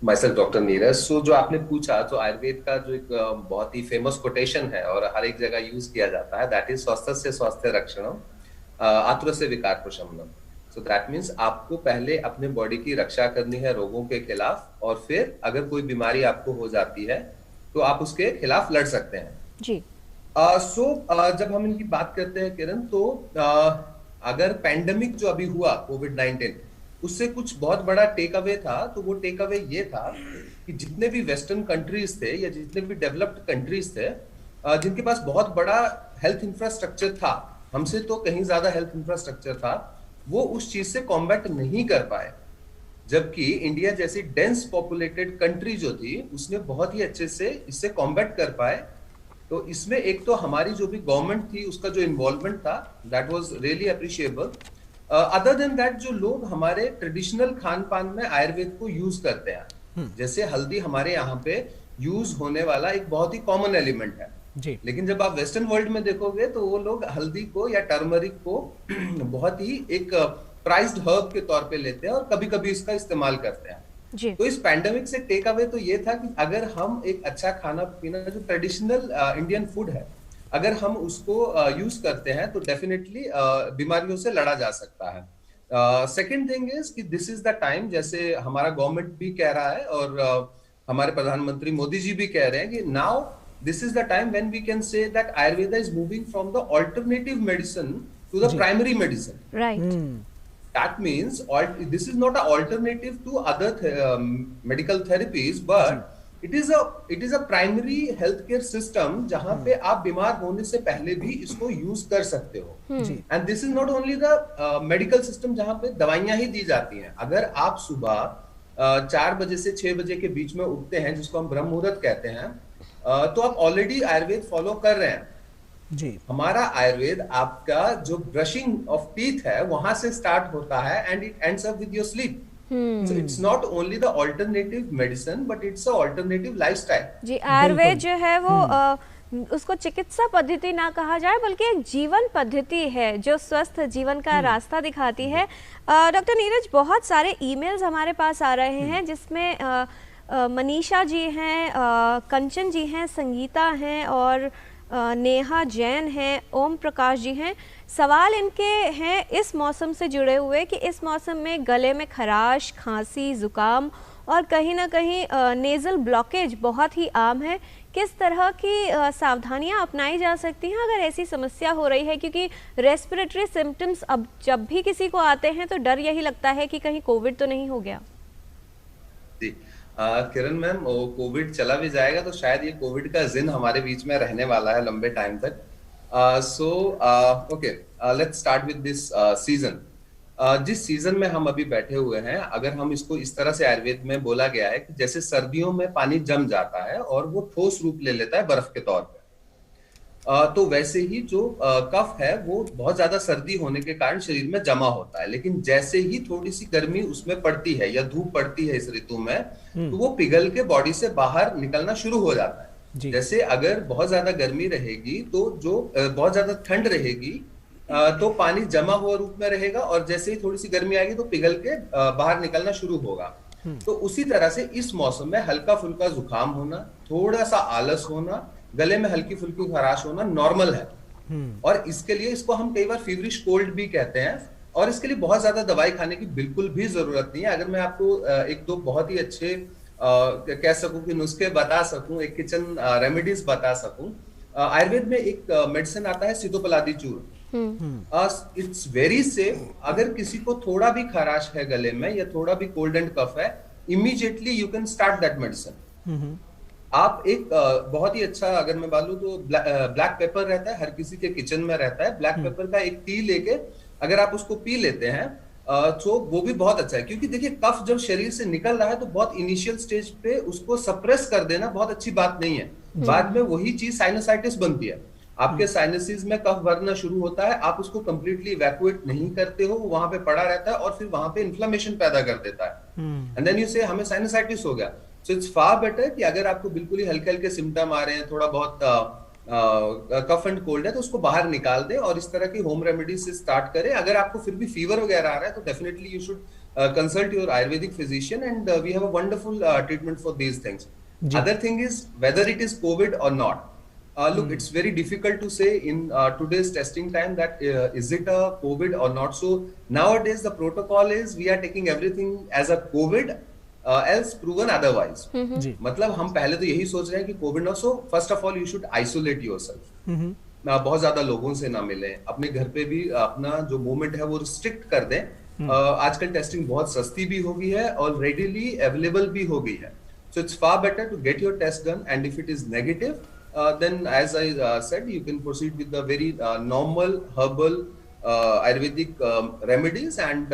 Myself doctor Neeraj. So जो आपने पूछा, तो आयुर्वेद का जो एक बहुत ही फेमस कोटेशन है और हर एक जगह यूज किया जाता है, दैट इज स्वस्थस्य स्वास्थ्य रक्षणम आतुरस्य विकार प्रशमनम। सो दैट मीन्स आपको पहले अपने बॉडी की रक्षा करनी है रोगों के खिलाफ, और फिर अगर कोई बीमारी आपको हो जाती है तो आप उसके खिलाफ लड़ सकते हैं जी। जब हम इनकी बात करते हैं किरण, तो अगर पैंडेमिक जो अभी हुआ कोविड-19, उससे कुछ बहुत बड़ा टेक अवे था, तो वो टेक अवे ये था कि जितने भी वेस्टर्न कंट्रीज थे या जितने भी डेवलप्ड कंट्रीज थे, जिनके पास बहुत बड़ा हेल्थ इंफ्रास्ट्रक्चर था, हमसे तो कहीं ज्यादा हेल्थ इंफ्रास्ट्रक्चर था, वो उस चीज से कॉम्बैट नहीं कर पाए। जबकि इंडिया जैसी डेंस पॉपुलेटेड कंट्री जो थी, उसने बहुत ही अच्छे से इससे कॉम्बैट कर पाए तो इसमें एक तो हमारी जो भी गवर्नमेंट थी उसका जो इन्वॉल्वमेंट था that was really appreciable. Other than that जो लोग हमारे ट्रेडिशनल खान पान में आयुर्वेद को यूज करते हैं, जैसे हल्दी हमारे यहाँ पे यूज होने वाला एक बहुत ही कॉमन एलिमेंट है जी। लेकिन जब आप वेस्टर्न वर्ल्ड में देखोगे तो वो लोग हल्दी को या टर्मरिक को बहुत ही एक प्राइज्ड हर्ब के तौर पे लेते हैं और कभी कभी इसका इस्तेमाल करते हैं जी। तो इस पैंडेमिक से टेक अवे तो ये था कि अगर हम एक अच्छा खाना पीना जो ट्रेडिशनल इंडियन फूड है अगर हम उसको यूज करते हैं तो डेफिनेटली बीमारियों से लड़ा जा सकता है। सेकेंड थिंग इज कि दिस इज द टाइम, जैसे हमारा गवर्नमेंट भी कह रहा है और हमारे प्रधानमंत्री मोदी जी भी कह रहे हैं कि now this is the time when we can say that Ayurveda is moving from the alternative medicine to the primary medicine. Right. That means this is not an alternative to other medical therapies, but it is a primary healthcare system जहाँ पे आप बीमार होने से पहले भी इसको use कर सकते हो। And this is not only the medical system जहाँ पे दवाइयाँ ही दी जाती हैं। अगर आप सुबह 4 बजे से 6 बजे के बीच में उठते हैं जिसको हम ब्रह्म मुहूर्त कहते हैं, तो आप ऑलरेडी आयुर्वेद फॉलो कर रहे हैं जी। हमारा आयुर्वेद आपका जो ब्रशिंग ऑफ टीथ है वहां से स्टार्ट होता है and it ends up with your sleep. So it's not only the alternative medicine but it's a alternative lifestyle. जी, आयुर्वेद जो है वो उसको चिकित्सा पद्धति ना कहा जाए बल्कि एक जीवन पद्धति है जो स्वस्थ जीवन का रास्ता दिखाती है। डॉक्टर नीरज, बहुत सारे ईमेल्स हमारे पास आ रहे हैं जिसमें मनीषा जी हैं, कंचन जी हैं, संगीता हैं और नेहा जैन हैं, ओम प्रकाश जी हैं। सवाल इनके हैं इस मौसम से जुड़े हुए कि इस मौसम में गले में खराश, खांसी, जुकाम और कहीं ना कहीं नेज़ल ब्लॉकेज बहुत ही आम है। किस तरह की सावधानियां अपनाई जा सकती हैं अगर ऐसी समस्या हो रही है, क्योंकि रेस्पिरेटरी सिम्टम्स अब जब भी किसी को आते हैं तो डर यही लगता है कि कहीं कोविड तो नहीं हो गया। जी किरण मैम, कोविड चला भी जाएगा तो शायद ये कोविड का जिन हमारे बीच में रहने वाला है लंबे टाइम तक। So okay, let's start with this season. जिस सीजन में हम अभी बैठे हुए हैं, अगर हम इसको इस तरह से आयुर्वेद में बोला गया है कि जैसे सर्दियों में पानी जम जाता है और वो ठोस रूप ले लेता है बर्फ के तौर पे, तो वैसे ही जो कफ है वो बहुत ज्यादा सर्दी होने के कारण शरीर में जमा होता है, लेकिन जैसे ही थोड़ी सी गर्मी उसमें पड़ती है या धूप पड़ती है इस ऋतु में, तो वो पिघल के बॉडी से बाहर निकलना शुरू हो जाता है। जैसे अगर बहुत ज्यादा गर्मी रहेगी तो जो बहुत ज्यादा ठंड रहेगी तो पानी जमा हुआ रूप में रहेगा और जैसे ही थोड़ी सी गर्मी आएगी तो पिघल के बाहर निकलना शुरू होगा। तो उसी तरह से इस मौसम में हल्का फुल्का जुकाम होना, थोड़ा सा आलस होना, गले में हल्की फुल्की खराश होना नॉर्मल है। और इसके लिए इसको हम कई बार फीवरिश कोल्ड भी कहते हैं और इसके लिए बहुत ज्यादा दवाई खाने की बिल्कुल भी जरूरत नहीं है। अगर मैं आपको एक दो बहुत ही अच्छे कह सकूं कि नुस्खे बता सकूं, एक किचन रेमेडीज बता सकूं, आयुर्वेद में एक मेडिसिन आता है सीतोपलादी चूर्ण। It's very safe. अगर किसी को थोड़ा भी खराश है गले में या थोड़ा भी कोल्ड एंड कफ है, immediately you can start that medicine. आप एक बहुत ही अच्छा, अगर मैं बोलूं तो ब्लैक पेपर रहता है, हर किसी के किचन में रहता है। ब्लैक पेपर का एक टी लेके अगर आप उसको पी लेते हैं तो वो भी बहुत अच्छा है, क्योंकि देखिए कफ जब शरीर से निकल रहा है तो बहुत इनिशियल स्टेज पे उसको सप्रेस कर देना बहुत अच्छी बात नहीं है। बाद में वही चीज साइनोसाइटिस बनती है। आपके साइनसिस में कफ भरना शुरू होता है, आप उसको कंप्लीटली इवैक्यूएट नहीं करते हो, वो वहां पे पड़ा रहता है और फिर वहां पे इन्फ्लेमेशन पैदा कर देता है एंड देन यू से हमें साइनोसाइटिस हो गया। सो इट्स फार बेटर कि अगर आपको बिल्कुल ही हल्के हल्के सिम्टम आ रहे हैं, थोड़ा बहुत कफ एंड कोल्ड है, तो उसको बाहर निकाल दे और इस तरह की होम रेमेडी से स्टार्ट करें। अगर आपको फिर भी फीवर वगैरह आ रहा है तो definitely you should consult your Ayurvedic physician and we have a wonderful treatment for these things. Other thing is whether it is COVID or not. Look, it's very difficult to say in today's testing time that is it a COVID or not. So nowadays the protocol is we are taking everything as a COVID, else proven otherwise. मतलब हम पहले तो यही सोच रहे हैं कि COVID ना, so first of all you should isolate yourself. बहुत ज्यादा लोगों से ना मिले, अपने घर पे भी अपना जो मूवमेंट है वो रिस्ट्रिक्ट कर दें। आजकल टेस्टिंग बहुत सस्ती भी हो गई है और रेडिली अवेलेबल भी हो गई है। So it's far better to get your test done, and if it is negative, then as I said, you can proceed with the very normal herbal Ayurvedic remedies, and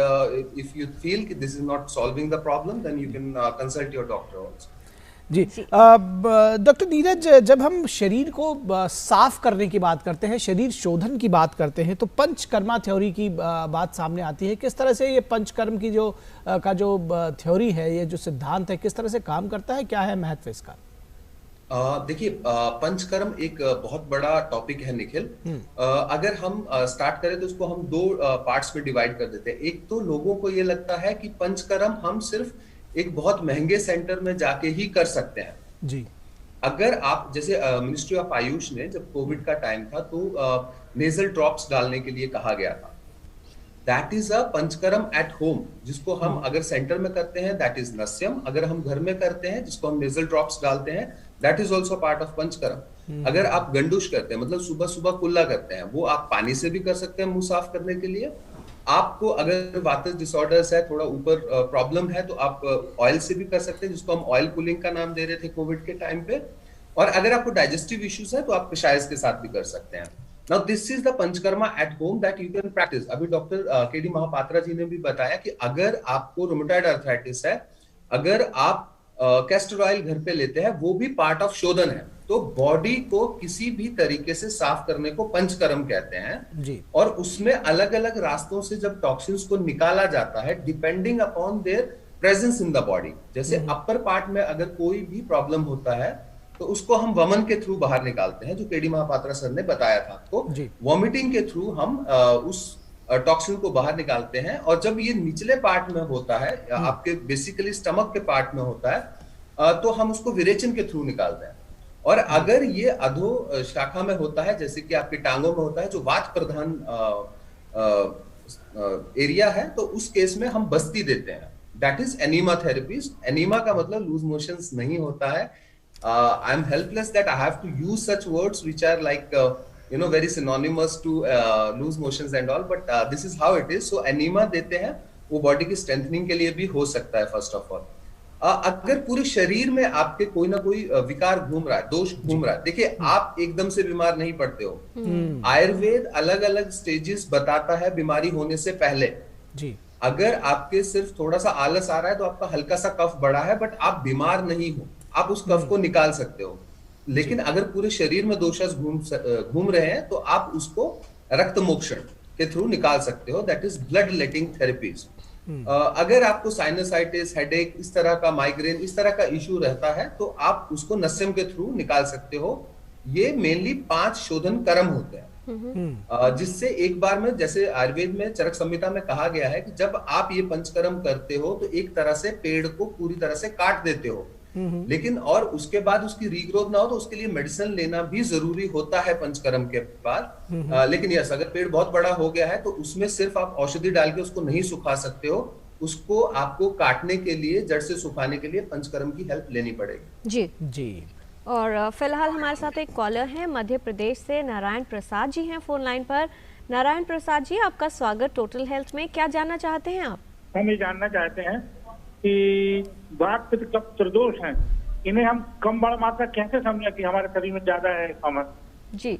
if you feel that this is not solving the problem, then you can consult your doctor also. जी doctor Neeraj, जब हम शरीर को साफ करने की बात करते हैं, शरीर शोधन की बात करते हैं, तो पंचकर्मा थ्योरी की बात सामने आती है। किस तरह से ये पंचकर्म की जो थ्योरी है, ये जो सिद्धांत है, किस तरह से काम करता है, क्या है महत्व इसका? देखिए, पंचकर्म एक बहुत बड़ा टॉपिक है निखिल। अगर हम स्टार्ट करें तो उसको हम दो पार्ट्स में डिवाइड कर देते हैं। एक तो लोगों को ये लगता है कि पंचकर्म हम सिर्फ एक बहुत महंगे सेंटर में जाके ही कर सकते हैं जी। अगर आप जैसे मिनिस्ट्री ऑफ आयुष ने जब कोविड का टाइम था तो नेजल ड्रॉप्स डालने के लिए कहा गया था। That is a panchakarma at home, जिसको हम अगर सेंटर में करते हैं दैट इज नस्यम। अगर हम घर में करते हैं जिसको हम नेजल ड्रॉप्स डालते हैं that is also part of panchakarma. अगर आप गंडुश करते हैं, मतलब सुबह सुबह कुल्ला करते हैं, वो आप पानी से भी कर सकते हैं मुंह साफ करने के लिए। आपको अगर वातज डिसऑर्डर्स है, थोड़ा ऊपर प्रॉब्लम है, तो आप ऑयल से भी कर सकते हैं, जिसको हम ऑयल पुलिंग का नाम दे रहे थे कोविड के टाइम पे। और अगर आपको डाइजेस्टिव इश्यूज है तो आप कषायस के साथ भी कर सकते हैं। Now this is the panchakarma at home that you can practice. अभी डॉक्टर केडी महापात्रा जी ने भी बताया कि अगर आपको रुमेटॉइड अर्थराइटिस है, अगर आप कैस्टर ऑयल घर पे लेते हैं, वो भी पार्ट ऑफ शोधन है। तो बॉडी को किसी भी तरीके से साफ करने को पंचकर्म कहते हैं जी। और उसमें अलग अलग रास्तों से जब टॉक्सिन्स को निकाला जाता है depending upon their presence in the body. जैसे अपर पार्ट में अगर कोई भी प्रॉब्लम होता है तो उसको हम वमन के थ्रू बाहर निकालते हैं, जो केडी महापात्रा सर ने बताया था आपको। वॉमिटिंग के थ्रू हम उस टॉक्सिन को बाहर निकालते हैं। और जब ये निचले पार्ट में होता है, आपके बेसिकली स्टमक के पार्ट में होता है, तो हम उसको विरेचन के थ्रू निकालते हैं। और अगर ये अधो शाखा में होता है, जैसे कि आपकी टांगों में होता है, जो वात प्रधान एरिया है, तो उस केस में हम बस्ती देते हैं। That is enema therapies. Enema का मतलब लूज मोशंस नहीं होता है। I am helpless that I have to use such words which are like very synonymous to loose motions and all, but this is how it is. So enema देते हैं, वो body की strengthening के लिए भी हो सकता है। फर्स्ट ऑफ ऑल, अगर पूरे शरीर में आपके कोई ना कोई विकार घूम रहा है, दोष घूम रहा है, देखिए आप एकदम से बीमार नहीं पड़ते हो। आयुर्वेद अलग अलग स्टेजेस बताता है बीमारी होने से पहले जी। अगर आपके सिर्फ थोड़ा सा आलस आ रहा है तो आपका हल्का सा कफ बढ़ा है, बट आप बीमार नहीं हो, आप उस कफ को निकाल सकते हो। लेकिन अगर पूरे शरीर में दोषास घूम रहे हैं तो आप उसको रक्त मोक्षण के थ्रू निकाल सकते हो। That is blood letting therapies. अगर आपको साइनसाइटिस, हेडेक, इस तरह का माइग्रेन, इस तरह का इश्यू रहता है तो आप उसको नस्यम के थ्रू निकाल सकते हो। ये मेनली 5 शोधन कर्म होते हैं, जिससे एक बार में, जैसे आयुर्वेद में चरक संहिता में कहा गया है कि जब आप ये पंचकर्म करते हो तो एक तरह से पेड़ को पूरी तरह से काट देते हो, लेकिन और उसके बाद उसकी रीग्रोथ ना हो तो उसके लिए मेडिसिन लेना भी जरूरी होता है पंचकर्म के बाद। लेकिन यस, अगर पेड़ बहुत बड़ा हो गया है तो उसमें सिर्फ आप औषधि डाल के उसको नहीं सुखा सकते हो, उसको आपको काटने के लिए, जड़ से सुखाने के लिए पंचकर्म की हेल्प लेनी पड़ेगी। जी जी। और फिलहाल हमारे साथ एक कॉलर हैं मध्य प्रदेश से, नारायण प्रसाद जी हैं फोन लाइन पर। नारायण प्रसाद जी, आपका स्वागत टोटल हेल्थ में। क्या जानना चाहते हैं आप? हम ये जानना चाहते हैं कि वात पित्त कफ त्रिदोष हैं, इन्हें हम कम बड़ा मात्रा कैसे समझें कि हमारे शरीर में ज्यादा है कम? जी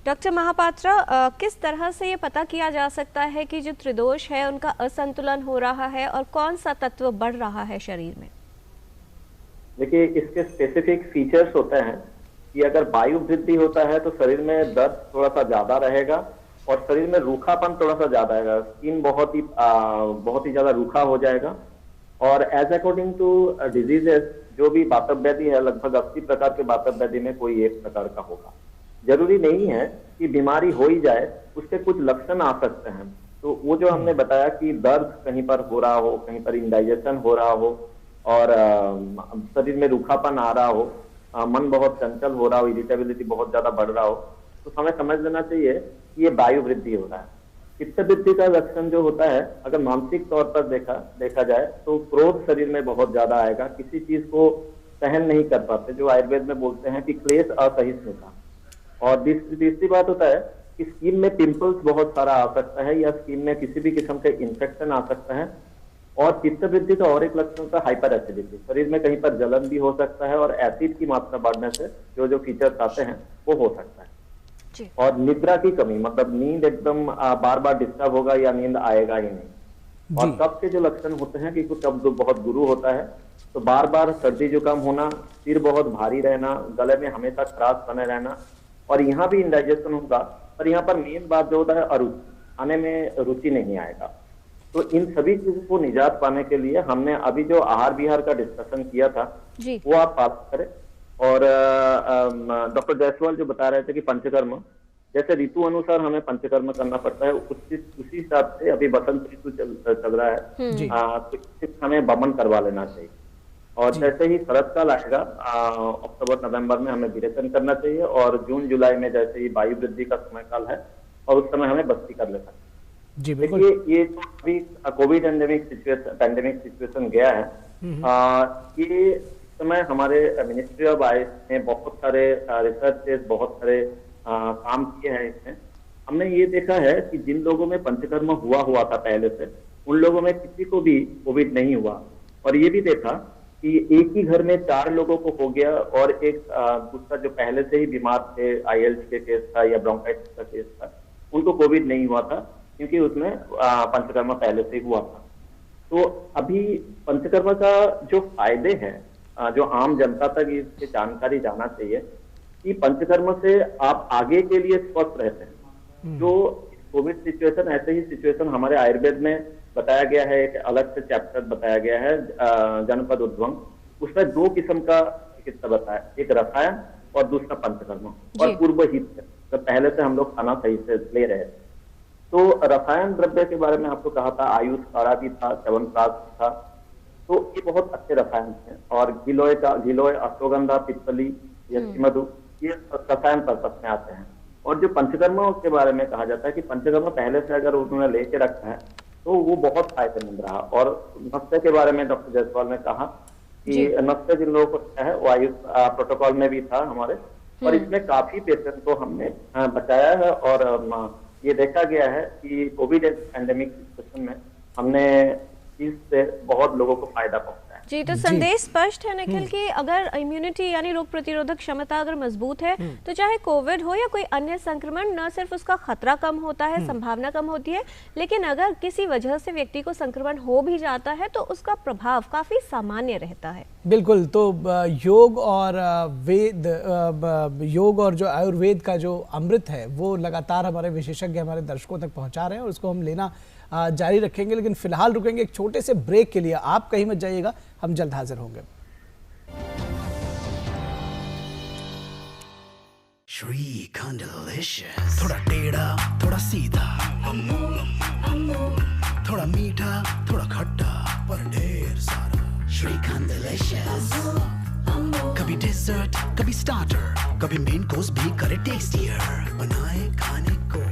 डॉक्टर महापात्रा, किस तरह से ये पता किया जा सकता है कि जो त्रिदोष है उनका असंतुलन हो रहा है और कौन सा तत्व बढ़ रहा है शरीर में? देखिए, इसके स्पेसिफिक फीचर्स होते हैं कि अगर वायु वृद्धि होता है तो शरीर में दर्द थोड़ा सा ज्यादा रहेगा और शरीर में रूखापन थोड़ा सा ज्यादा रहेगा, स्किन बहुत ही ज्यादा रूखा हो जाएगा। और एज अकॉर्डिंग टू डिजीजेस, जो भी वातव व्याधि है, लगभग 80 प्रकार के वातव व्याधि में कोई एक प्रकार का होगा। जरूरी नहीं है कि बीमारी हो ही जाए, उसके कुछ लक्षण आ सकते हैं। तो वो जो हमने बताया कि दर्द कहीं पर हो रहा हो, कहीं पर इंडाइजेशन हो रहा हो और शरीर में रूखापन आ रहा हो, मन बहुत चंचल हो रहा हो, इरिटेबिलिटी बहुत ज्यादा बढ़ रहा हो, तो हमें समझ लेना चाहिए कि ये वायु वृद्धि हो रहा है। चित्त वृद्धि का लक्षण जो होता है, अगर मानसिक तौर पर देखा जाए तो क्रोध शरीर में बहुत ज्यादा आएगा, किसी चीज को सहन नहीं कर पाते, जो आयुर्वेद में बोलते हैं कि क्लेश असहिष्णुता। और तीसरी बात होता है कि स्किन में पिंपल्स बहुत सारा आ सकता है या स्किन में किसी भी किस्म के इन्फेक्शन आ सकता है। और चित्त वृद्धि का और एक लक्षण होता है हाइपर एसिडिटी, शरीर में कहीं पर जलन भी हो सकता है और एसिड की मात्रा बढ़ने से जो फीचर्स आते हैं वो हो सकता है। और निद्रा की कमी, मतलब नींद एकदम बार बार डिस्टर्ब होगा या नींद आएगा ही नहीं। और कफ के जो लक्षण होते हैं कि कफ बहुत गुरु होता है, तो बार बार सर्दी जुकाम होना, सिर बहुत भारी रहना, गले में हमेशा खराश बने रहना, और यहाँ भी इंडाइजेशन होगा। पर यहाँ पर मेन बात जो होता है अरुचि, खाने में रुचि नहीं आएगा। तो इन सभी चीजों को निजात पाने के लिए हमने अभी जो आहार विहार का डिस्कशन किया था वो आप पालन करें। और डॉक्टर जायसवाल जो बता रहे थे कि पंचकर्म, जैसे ऋतु अनुसार हमें पंचकर्म करना पड़ता है, उसी हिसाब से अभी बसंत ऋतु चल रहा है, तो हमें वमन करवा लेना चाहिए। और जैसे ही शरद काल आएगा अक्टूबर नवंबर में हमें विरेचन करना चाहिए, और जून जुलाई में जैसे ही वायु वृद्धि का समय काल है और उस समय हमें बस्ती कर लेना चाहिए। देखिए ये तो अभी कोविड पैंडेमिक सिचुएशन गया है, ये समय हमारे मिनिस्ट्री ऑफ आयुष ने बहुत सारे रिसर्चेस, बहुत सारे काम किए हैं। इसमें हमने ये देखा है कि जिन लोगों में पंचकर्म हुआ था पहले से, उन लोगों में किसी को भी कोविड नहीं हुआ। और ये भी देखा कि एक ही घर में 4 लोगों को हो गया, और एक दूसरा जो पहले से ही बीमार थे, IELTS के केस था या ब्रोंकाइटिस का केस था, उनको कोविड नहीं हुआ था, क्योंकि उसमें पंचकर्म पहले से ही हुआ था। तो अभी पंचकर्म का जो फायदे हैं, जो आम जनता तक इसकी जानकारी जाना चाहिए कि पंचकर्म से आप आगे के लिए स्वस्थ रहते हैं। जो कोविड सिचुएशन, ऐसे ही सिचुएशन हमारे आयुर्वेद में बताया गया है, एक अलग से चैप्टर बताया गया है जनपद उद्भव, उसमें 2 किस्म का चिकित्सा बताया, एक रसायन और दूसरा पंचकर्म, और पूर्व हित, तो पहले से हम लोग खाना सही से ले रहे थे। तो रसायन द्रव्य के बारे में आपको कहा था, आयुष काढ़ा भी था, च्यवनप्राश भी था, तो ये बहुत अच्छे रसायन हैं। और गिलोय, अश्वगंधा, पिप्पली, यक्षिमधु, ये रसायन पर्पस में आते हैं। और जो पंचकर्म के बारे में कहा जाता है कि पंचकर्म पहले से अगर उन्होंने लेके रखा है तो वो बहुत फायदेमंद रहा। और नस्ते के बारे में डॉक्टर जायसवाल ने कहा कि नस्ते जिन लोगों को है वो आयुष प्रोटोकॉल में भी था हमारे, और इसमें काफी पेशेंट को हमने बचाया है। और ये देखा गया है कि कोविड पैंडेमिक सिचुएशन में हमने इससे बहुत लोगों को फायदा पहुंचा है। जी, तो संदेश स्पष्ट है निखिल कि अगर इम्यूनिटी यानी रोग प्रतिरोधक क्षमता अगर मजबूत है तो चाहे कोविड हो या कोई अन्य संक्रमण, न सिर्फ उसका खतरा कम होता है, संभावना कम होती है, लेकिन अगर किसी वजह से व्यक्ति को संक्रमण हो भी जाता है तो उसका प्रभाव काफी सामान्य रहता है। बिल्कुल। तो योग और योग और जो आयुर्वेद का जो अमृत है वो लगातार हमारे विशेषज्ञ हमारे दर्शकों तक पहुंचा रहे हैं, और उसको हम लेना जारी रखेंगे। लेकिन फिलहाल रुकेंगे एक छोटे से ब्रेक के लिए। आप कहीं मत जाइएगा, हम जल्द हाजिर होंगे। श्रीखंड डिलीशियस, थोड़ा टेढ़ा थोड़ा सीधा, थोड़ा मीठा थोड़ा खट्टा, पर ढेर सारा श्रीखंड डिलीशियस। कभी डेजर्ट, कभी स्टार्टर, कभी मेन कोर्स भी करे टेस्टियर, बनाए खाने को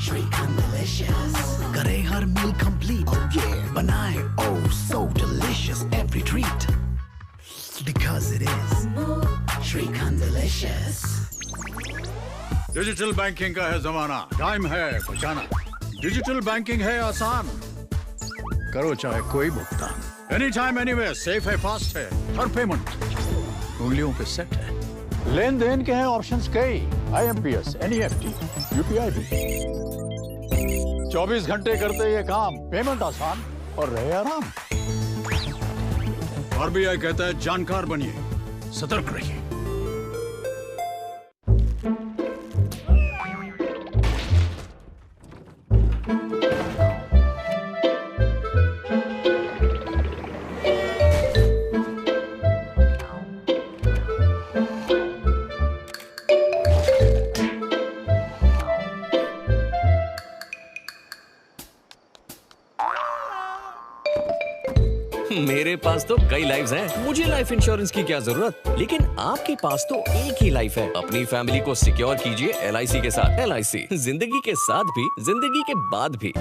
श्रीखंड डिलीशियस, करे हर मील कंप्लीट, बनाए oh so delicious every treat, because it is shrikhand delicious. Digital banking का है जमाना, टाइम है बचाना। डिजिटल बैंकिंग है आसान, करो चाहे कोई भुगतान, एनी टाइम एनीवेयर, सेफ है, फास्ट है, हर पेमेंट उंगलियों पे सेट है। लेन देन के हैं ऑप्शंस कई, IMPS, NEFT, UPI भी। 24 घंटे करते ये काम, पेमेंट आसान और रहे आराम। RBI कहता है जानकार बनिए, सतर्क रहिए। मेरे पास तो कई लाइफ्स हैं, मुझे लाइफ इंश्योरेंस की क्या जरूरत, लेकिन आपके पास तो एक ही लाइफ है। अपनी फैमिली को सिक्योर कीजिए LIC के साथ। LIC, जिंदगी के साथ भी, जिंदगी के बाद भी।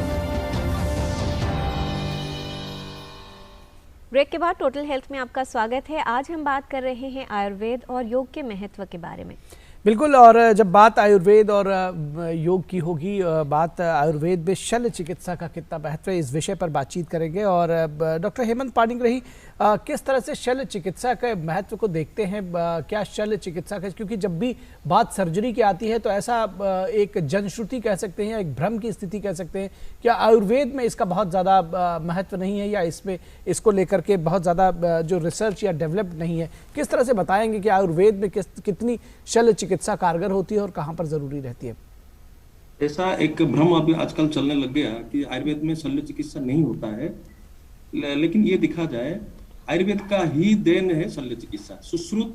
ब्रेक के बाद टोटल हेल्थ में आपका स्वागत है। आज हम बात कर रहे हैं आयुर्वेद और योग के महत्व के बारे में। बिल्कुल। और जब बात आयुर्वेद और योग की होगी, बात आयुर्वेद में शल्य चिकित्सा का कितना महत्व है, इस विषय पर बातचीत करेंगे। और डॉक्टर हेमंत पाणिग्राही, किस तरह से शल्य चिकित्सा के महत्व को देखते हैं? क्या शल्य चिकित्सा का, क्योंकि जब भी बात सर्जरी की आती है तो ऐसा एक जनश्रुति कह सकते हैं, एक भ्रम की स्थिति कह सकते हैं, क्या आयुर्वेद में इसका बहुत ज़्यादा महत्व नहीं है, या इसमें इसको लेकर के बहुत ज़्यादा जो रिसर्च या डेवलप्ड नहीं है? किस तरह से बताएंगे कि आयुर्वेद में कितनी शल्य चिकित्सा कारगर होती है और कहाँ पर जरूरी रहती है? ऐसा एक भ्रम अभी आजकल चलने लग गया कि आयुर्वेद में शल्य चिकित्सा नहीं होता है, लेकिन ये दिखा जाए आयुर्वेद का ही देन है शल्य चिकित्सा। सुश्रुत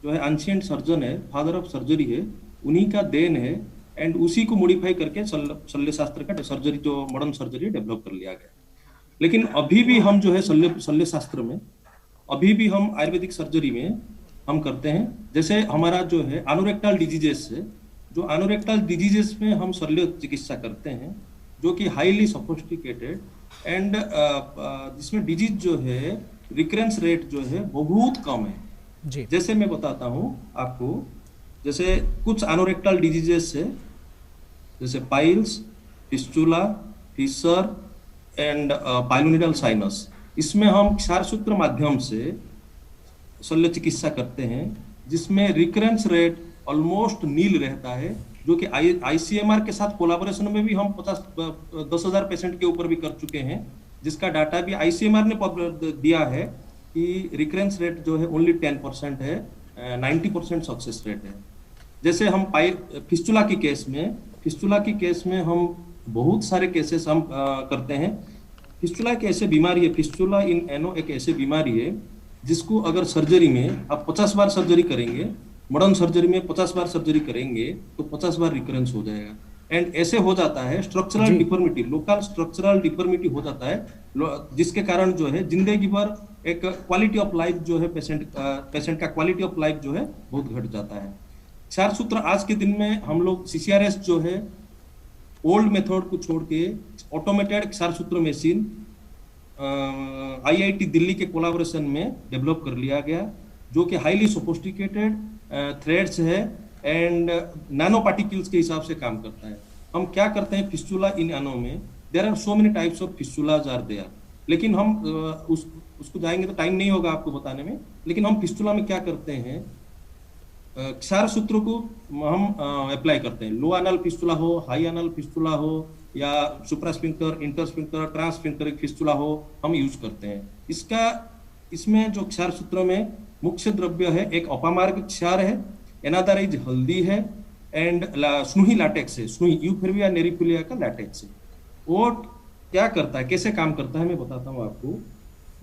जो है एंशिएंट सर्जन है, फादर ऑफ सर्जरी है, उन्हीं का देन है, एंड उसी को मॉडिफाई करके शल्य शास्त्र का सर्जरी, जो मॉडर्न सर्जरी डेवलप कर लिया गया। लेकिन अभी भी हम जो है शल्य शास्त्र में, अभी भी हम आयुर्वेदिक सर्जरी में हम करते हैं। जैसे हमारा जो है एनोरेक्टल डिजीजेस है, जो एनोरेक्टल डिजीजेस में हम शल्य चिकित्सा करते हैं, जो कि हाईली सोफिस्टिकेटेड एंड जिसमें डिजीज जो है रिकरेंस रेट जो है बहुत कम है जी। जैसे मैं बताता हूँ आपको, जैसे कुछ एनोरेक्टल डिजीजेस है, जैसे piles, fistula, fissure and pilonidal sinus, इसमें हम क्षारसूत्र माध्यम से शल्य चिकित्सा करते हैं, जिसमें रिकरेंस रेट ऑलमोस्ट नील रहता है, जो कि आईसीएमआर के साथ कोलैबोरेशन में भी हम 10,000 पेशेंट के ऊपर भी कर चुके हैं, जिसका डाटा भी आईसीएमआर ने दिया है कि रिकरेंस रेट जो है ओनली 10% है, 90% सक्सेस रेट है। जैसे हम फिस्टुला की केस में हम बहुत सारे केसेस हम करते हैं। फिस्टुला एक ऐसी बीमारी है, फिस्टुला इन एनो एक ऐसी बीमारी है जिसको अगर सर्जरी में आप 50 बार सर्जरी करेंगे, मॉडर्न सर्जरी में 50 बार सर्जरी करेंगे तो 50 बार रिकरेंस हो जाएगा। एंड ऐसे हो जाता है structural deformity, local structural deformity हो जाता है, जिसके कारण जो है जिंदगी भर एक क्वालिटी ऑफ लाइफ जो है पेशेंट का क्वालिटी ऑफ लाइफ जो है बहुत घट जाता है। क्षारसूत्र आज के दिन में हम लोग CCRS जो है ओल्ड मेथड को छोड़ के ऑटोमेटेड क्षारसूत्र मशीन IIT दिल्ली के कोलैबोरेशन में डेवलप कर लिया गया, जो कि हाईली सोफिस्टिकेटेड थ्रेड्स है एंड नैनो पार्टिकल्स के हिसाब से काम करता है। हम क्या करते हैं फिस्टुला इन एनो में, there are so many types of fistulas are there, लेकिन हम उसको जाएंगे तो टाइम नहीं होगा आपको बताने में। लेकिन हम फिस्टुला में क्या करते हैं, क्षारसूत्र को हम अप्लाई करते हैं। लो एनल फिस्टुला हो, हाई एनल फिस्टुला हो, या सुप्रास्फिंक्टर, इंटरस्फिंक्टर, ट्रांसफिंक्टर फिस्टुला हो, हम यूज करते हैं। इसमें जो क्षारसूत्र में मुख्य द्रव्य है, एक अपामार्ग क्षार है, एनादर इज हल्दी है, एंड स्नूही लैटेक्स है, स्नूही यूफोर्बिया नेरिकुलिया का लैटेक्स है। वो क्या करता है, कैसे काम करता है मैं बताता हूँ आपको।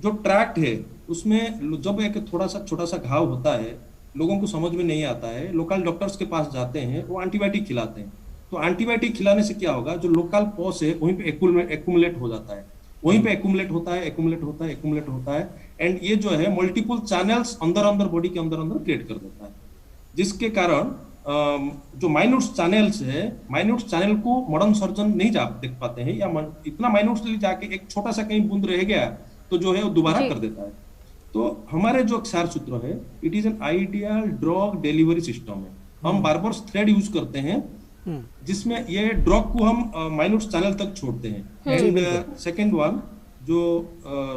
जो ट्रैक्ट है उसमें जब एक थोड़ा सा छोटा सा घाव होता है, लोगों को समझ में नहीं आता है, लोकल डॉक्टर्स के पास जाते हैं, वो एंटीबायोटिक खिलाते हैं। तो एंटीबायोटिक खिलाने से क्या होगा, जो लोकल पॉस है वहीं पे एक्यूमुलेट हो जाता है, वहीं पे एक्यूमुलेट होता है, एंड ये जो है मल्टीपल चैनल्स अंदर बॉडी के अंदर क्रिएट कर देता है, जिसके कारण जो माइन्यूट चैनल्स है, माइन्यूट चैनल को मॉडर्न सर्जन नहीं देख पाते हैं, या इतना माइन्यूटली जाके एक छोटा सा कहीं बूंद रह गया तो जो है वो दोबारा कर देता है। तो हमारे जो क्षारसूत्र है, it is an ideal drug delivery system है। हम बार थ्रेड यूज करते हैं, जिसमें ये ड्रग को हम माइन्यूट चैनल तक छोड़ते हैं। एंड सेकेंड वन जो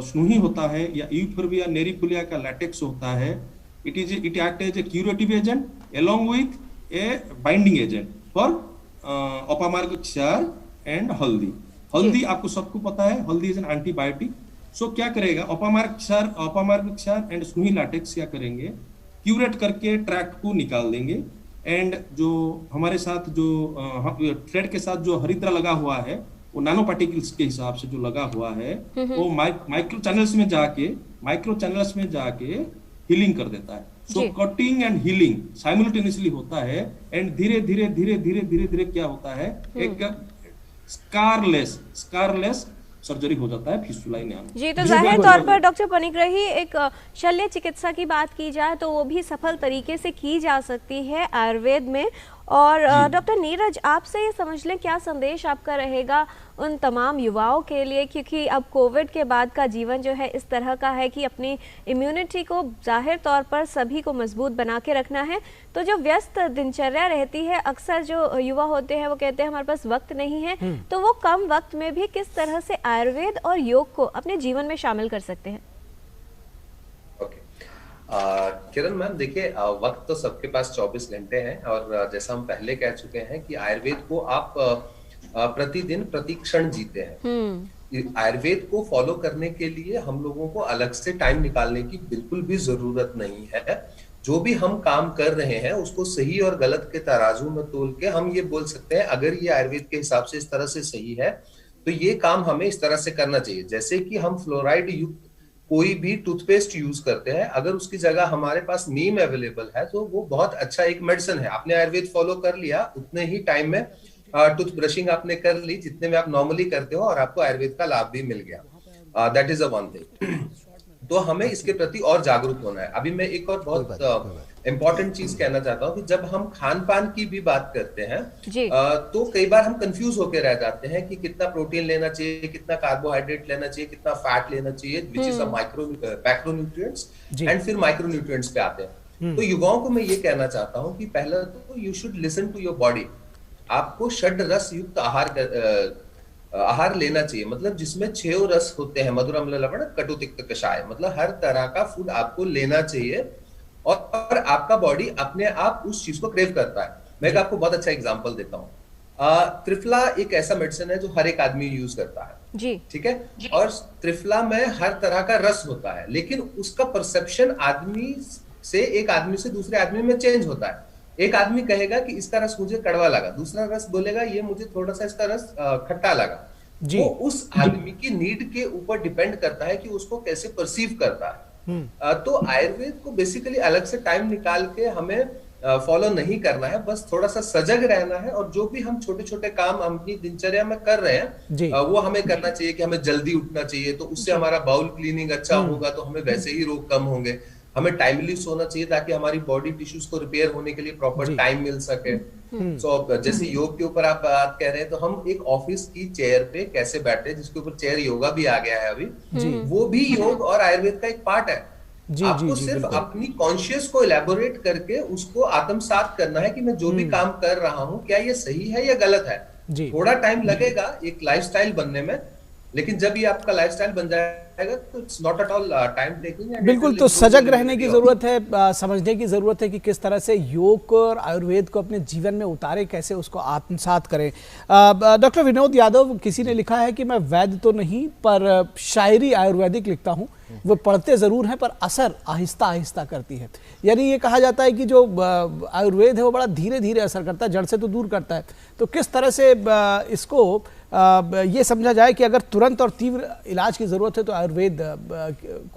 स्नूही होता है या यूफोर्बिया नेरिकुलिया का लैटेक्स होता है, it act as a curative agent along with a binding agent for apamarg kshar and हल्दी आपको सबको पता है, हल्दी इज एन एंटीबायोटिक। सो क्या करेगा अपामार्ग क्षार एंड स्नूही लैटेक्स क्या करेंगे, क्यूरेट करके ट्रैक्ट को निकाल देंगे। एंड जो हमारे साथ जो थ्रेड के साथ जो हरिद्रा लगा हुआ है, वो नैनो पार्टिकल्स के हिसाब से जो लगा हुआ है, वो माइक्रो चैनल्स में जाके हीलिंग कर देता है। सो कटिंग एंड हीलिंग साइमल्टेनियसली होता है, एंड धीरे धीरे क्या होता है, एक स्कारलेस सर्जरी हो जाता है फिस्टुला इन एनो। जी, तो जाहिर तौर पर डॉक्टर पाणिग्राही, एक शल्य चिकित्सा की बात की जाए तो वो भी सफल तरीके से की जा सकती है आयुर्वेद में, और डॉक्टर नीरज, आपसे ये समझ लें क्या संदेश आपका रहेगा उन तमाम युवाओं के लिए, क्योंकि अब कोविड के बाद का जीवन जो है इस तरह का है कि अपनी इम्यूनिटी को जाहिर तौर पर सभी को मजबूत बना के रखना है। तो जो व्यस्त दिनचर्या रहती है, अक्सर जो युवा होते हैं वो कहते हैं हमारे पास वक्त नहीं है, तो वो कम वक्त में भी किस तरह से आयुर्वेद और योग को अपने जीवन में शामिल कर सकते हैं? किरण मैम, देखिए वक्त तो सबके पास 24 घंटे हैं और जैसा हम पहले कह चुके हैं कि आयुर्वेद को आप प्रतिदिन प्रतिक्षण जीते हैं। आयुर्वेद को फॉलो करने के लिए हम लोगों को अलग से टाइम निकालने की बिल्कुल भी जरूरत नहीं है। जो भी हम काम कर रहे हैं उसको सही और गलत के तराजू में तोल के हम ये बोल सकते हैं अगर ये आयुर्वेद के हिसाब से इस तरह से सही है तो ये काम हमें इस तरह से करना चाहिए। जैसे कि हम फ्लोराइड युक्त कोई भी टूथपेस्ट यूज करते हैं, अगर उसकी जगह हमारे पास नीम अवेलेबल है तो वो बहुत अच्छा एक मेडिसिन है। आपने आयुर्वेद फॉलो कर लिया, उतने ही टाइम में टूथ ब्रशिंग आपने कर ली जितने में आप नॉर्मली करते हो और आपको आयुर्वेद का लाभ भी मिल गया। That is a one thing. तो हमें इसके प्रति और जागरूक होना है। अभी मैं एक और बहुत इंपॉर्टेंट चीज कहना चाहता हूँ कि जब हम खान पान की भी बात करते हैं तो कई बार हम कंफ्यूज होकर रह जाते हैं कि कितना प्रोटीन लेना चाहिए, कितना कार्बोहाइड्रेट लेना चाहिए, कितना फैट लेना चाहिए, विच इज मैक्रोन्यूट्रिएंट्स, एंड फिर माइक्रोन्यूट्रिएंट्स पे आते हैं। तो युवाओं को मैं ये कहना चाहता हूँ कि पहले तो you should listen to your body. आपको षड रस युक्त आहार लेना चाहिए, मतलब जिसमें 6 रस होते हैं, मधुर अम्ल लवण कटु तिक्त कषाय, मतलब हर तरह का फूड आपको लेना चाहिए और आपका बॉडी अपने आप उस चीज को क्रेव करता है। मैं आपको बहुत अच्छा एग्जांपल देता हूँ। त्रिफला एक ऐसा मेडिसिन है जो हर एक आदमी यूज करता है जी, ठीक है जी। और त्रिफला में हर तरह का रस होता है, लेकिन उसका परसेप्शन आदमी से एक आदमी से दूसरे आदमी में चेंज होता है। एक आदमी कहेगा कि इसका रस मुझे कड़वा लगा, दूसरा रस बोलेगा ये मुझे थोड़ा सा इसका रस खट्टा लगा। वो उस आदमी की नीड के ऊपर डिपेंड करता है कि उसको कैसे परसीव करता है। तो आयुर्वेद को बेसिकली अलग से टाइम निकाल के हमें फॉलो नहीं करना है, बस थोड़ा सा सजग रहना है और जो भी हम छोटे छोटे काम अपनी दिनचर्या में कर रहे हैं वो हमें करना चाहिए कि हमें जल्दी उठना चाहिए, तो उससे हमारा बाउल क्लीनिंग अच्छा होगा, तो हमें वैसे ही रोग कम होंगे। हमें टाइमली सोना चाहिए ताकि हमारी बॉडी टिश्यूज को रिपेयर होने के लिए प्रॉपर टाइम मिल सके। सो जैसे योग के ऊपर आप बात कह रहे हैं, तो हम एक ऑफिस की चेयर पे कैसे बैठे, जिसके ऊपर चेयर योगा भी आ गया है अभी, वो भी योग और आयुर्वेद का एक पार्ट है। आपको सिर्फ अपनी कॉन्शियस को इलेबोरेट करके उसको आत्मसात करना है कि मैं जो भी काम कर रहा हूँ क्या ये सही है या गलत है। थोड़ा टाइम लगेगा एक लाइफस्टाइल बनने में, लेकिन जब ये आपका लाइफस्टाइल बन जाएगा तो it's not at all time taking. बिल्कुल, तो सजग रहने की जरूरत है, समझने की जरूरत है कि किस तरह से योग को और आयुर्वेद को अपने जीवन में उतारे, कैसे उसको आत्मसात करें। डॉक्टर विनोद यादव, किसी ने लिखा है कि मैं वैद्य तो नहीं पर शायरी आयुर्वेदिक लिखता हूँ, वो पढ़ते जरूर हैं पर असर आहिस्ता आहिस्ता करती है। यानी ये कहा जाता है कि जो आयुर्वेद है वो बड़ा धीरे धीरे असर करता है, जड़ से तो दूर करता है। तो किस तरह से इसको ये समझा जाए कि अगर तुरंत और तीव्र इलाज की जरूरत है तो आयुर्वेद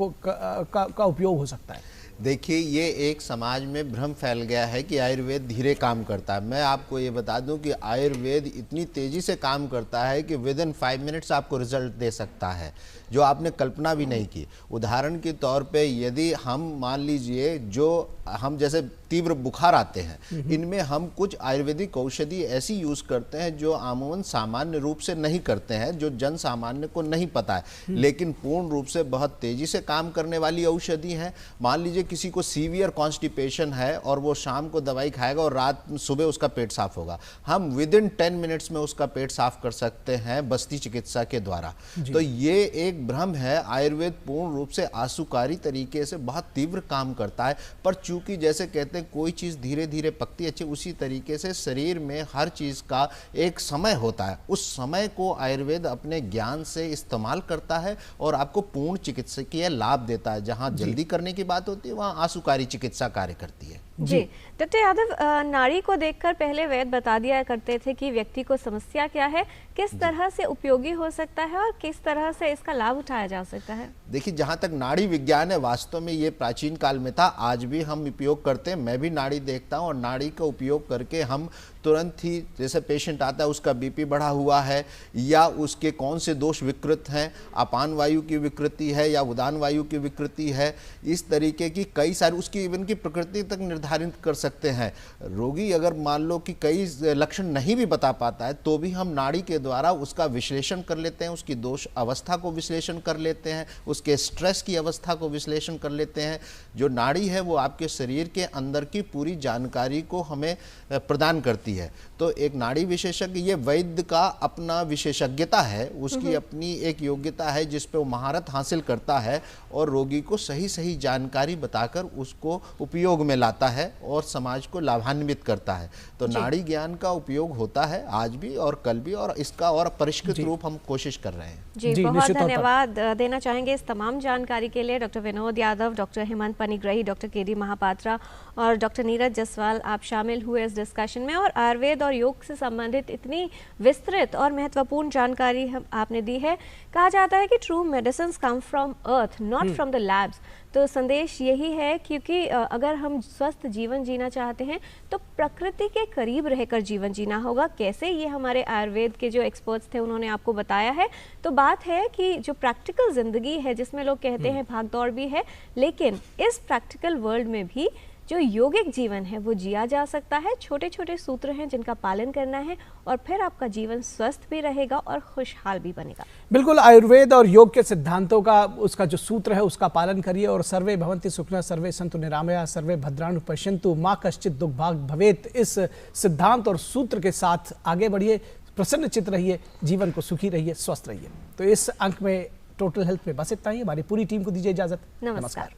का उपयोग हो सकता है? देखिए, ये एक समाज में भ्रम फैल गया है कि आयुर्वेद धीरे काम करता है। मैं आपको ये बता दूं कि आयुर्वेद इतनी तेज़ी से काम करता है कि विद इन 5 मिनट्स आपको रिजल्ट दे सकता है, जो आपने कल्पना भी नहीं की। उदाहरण के तौर पे यदि हम मान लीजिए जो हम जैसे तीव्र बुखार आते हैं, इनमें हम कुछ आयुर्वेदिक औषधि ऐसी यूज़ करते हैं जो आमूमन सामान्य रूप से नहीं करते हैं, जो जन सामान्य को नहीं पता है, लेकिन पूर्ण रूप से बहुत तेज़ी से काम करने वाली औषधि है। मान लीजिए किसी को सीवियर कॉन्स्टिपेशन है और वो शाम को दवाई खाएगा और रात सुबह उसका पेट साफ होगा, हम विद इन 10 मिनट्स में उसका पेट साफ कर सकते हैं बस्ती चिकित्सा के द्वारा। तो ये एक भ्रम है। आयुर्वेद पूर्ण रूप से आशुकारी तरीके से बहुत तीव्र काम करता है, पर चूंकि जैसे कहते हैं कोई चीज़ धीरे धीरे पकती है, उसी तरीके से शरीर में हर चीज़ का एक समय होता है। उस समय को आयुर्वेद अपने ज्ञान से इस्तेमाल करता है और आपको पूर्ण चिकित्सकीय लाभ देता है। जहाँ जल्दी करने की बात होती है वहाँ आशुकारी चिकित्सा कार्य करती है। जी डॉक्टर यादव, नाड़ी को देखकर पहले वैद्य बता दिया करते थे कि व्यक्ति को समस्या क्या है, किस तरह से उपयोगी हो सकता है और किस तरह से इसका लाभ उठाया जा सकता है? देखिए, जहाँ तक नाड़ी विज्ञान है, वास्तव में ये प्राचीन काल में था, आज भी हम उपयोग करते हैं। मैं भी नाड़ी देखता हूँ और नाड़ी का उपयोग करके हम तुरंत ही, जैसे पेशेंट आता है उसका बीपी बढ़ा हुआ है या उसके कौन से दोष विकृत हैं, अपान वायु की विकृति है या उदान वायु की विकृति है, इस तरीके की कई सारी उसकी इवन की प्रकृति तक निर्धारित कर सकते हैं। रोगी अगर मान लो कि कई लक्षण नहीं भी बता पाता है तो भी हम नाड़ी के द्वारा उसका विश्लेषण कर लेते हैं, उसकी दोष अवस्था को विश्लेषण कर लेते हैं, उसके स्ट्रेस की अवस्था को विश्लेषण कर लेते हैं। जो नाड़ी है वो आपके शरीर के अंदर की पूरी जानकारी को हमें प्रदान करती है। तो एक नाड़ी विशेषज्ञ, ये वैद्य का अपना विशेषज्ञता है, उसकी अपनी एक योग्यता है जिस पे वो महारत हासिल करता है और रोगी को सही सही जानकारी बताकर उसको उपयोग में लाता है और समाज को लाभान्वित करता है। तो नाड़ी ज्ञान का उपयोग होता है आज भी और कल भी, और इसका और परिष्कृत रूप हम कोशिश कर रहे हैं। जी बहुत धन्यवाद देना चाहेंगे इस तमाम जानकारी के लिए doctor Vinod Yadav, doctor Hemant Panigrahi, doctor KD Mohapatra और डॉक्टर नीरज जसवाल। आप शामिल हुए इस डिस्कशन में और आयुर्वेद और योग से संबंधित इतनी विस्तृत और महत्वपूर्ण जानकारी आपने दी है। कहा जाता है कि true medicines come from earth, not from the labs. तो संदेश यही है, क्योंकि अगर हम स्वस्थ जीवन जीना चाहते हैं तो प्रकृति के करीब रहकर जीवन जीना होगा। कैसे, ये हमारे आयुर्वेद के जो एक्सपर्ट्स थे उन्होंने आपको बताया है। तो बात है कि जो प्रैक्टिकल जिंदगी है, जिसमें लोग कहते हैं भाग दौड़ भी है, लेकिन इस प्रैक्टिकल वर्ल्ड में भी जो योगिक जीवन है वो जिया जा सकता है। छोटे छोटे सूत्र हैं जिनका पालन करना है और फिर आपका जीवन स्वस्थ भी रहेगा और खुशहाल भी बनेगा। बिल्कुल, आयुर्वेद और योग के सिद्धांतों का उसका जो सूत्र है उसका पालन करिए और सर्वे भवन्ति सुखिनः, सर्वे सन्तु निरामया, सर्वे भद्राणि पश्यन्तु मा कश्चित् दुःख भाग् भवेत्। इस सिद्धांत और सूत्र के साथ आगे बढ़िए, प्रसन्न चित्त रहिए, जीवन को सुखी रहिए, स्वस्थ रहिए। तो इस अंक में टोटल हेल्थ में बस इतना ही। हमारी पूरी टीम को दीजिए इजाजत। नमस्कार।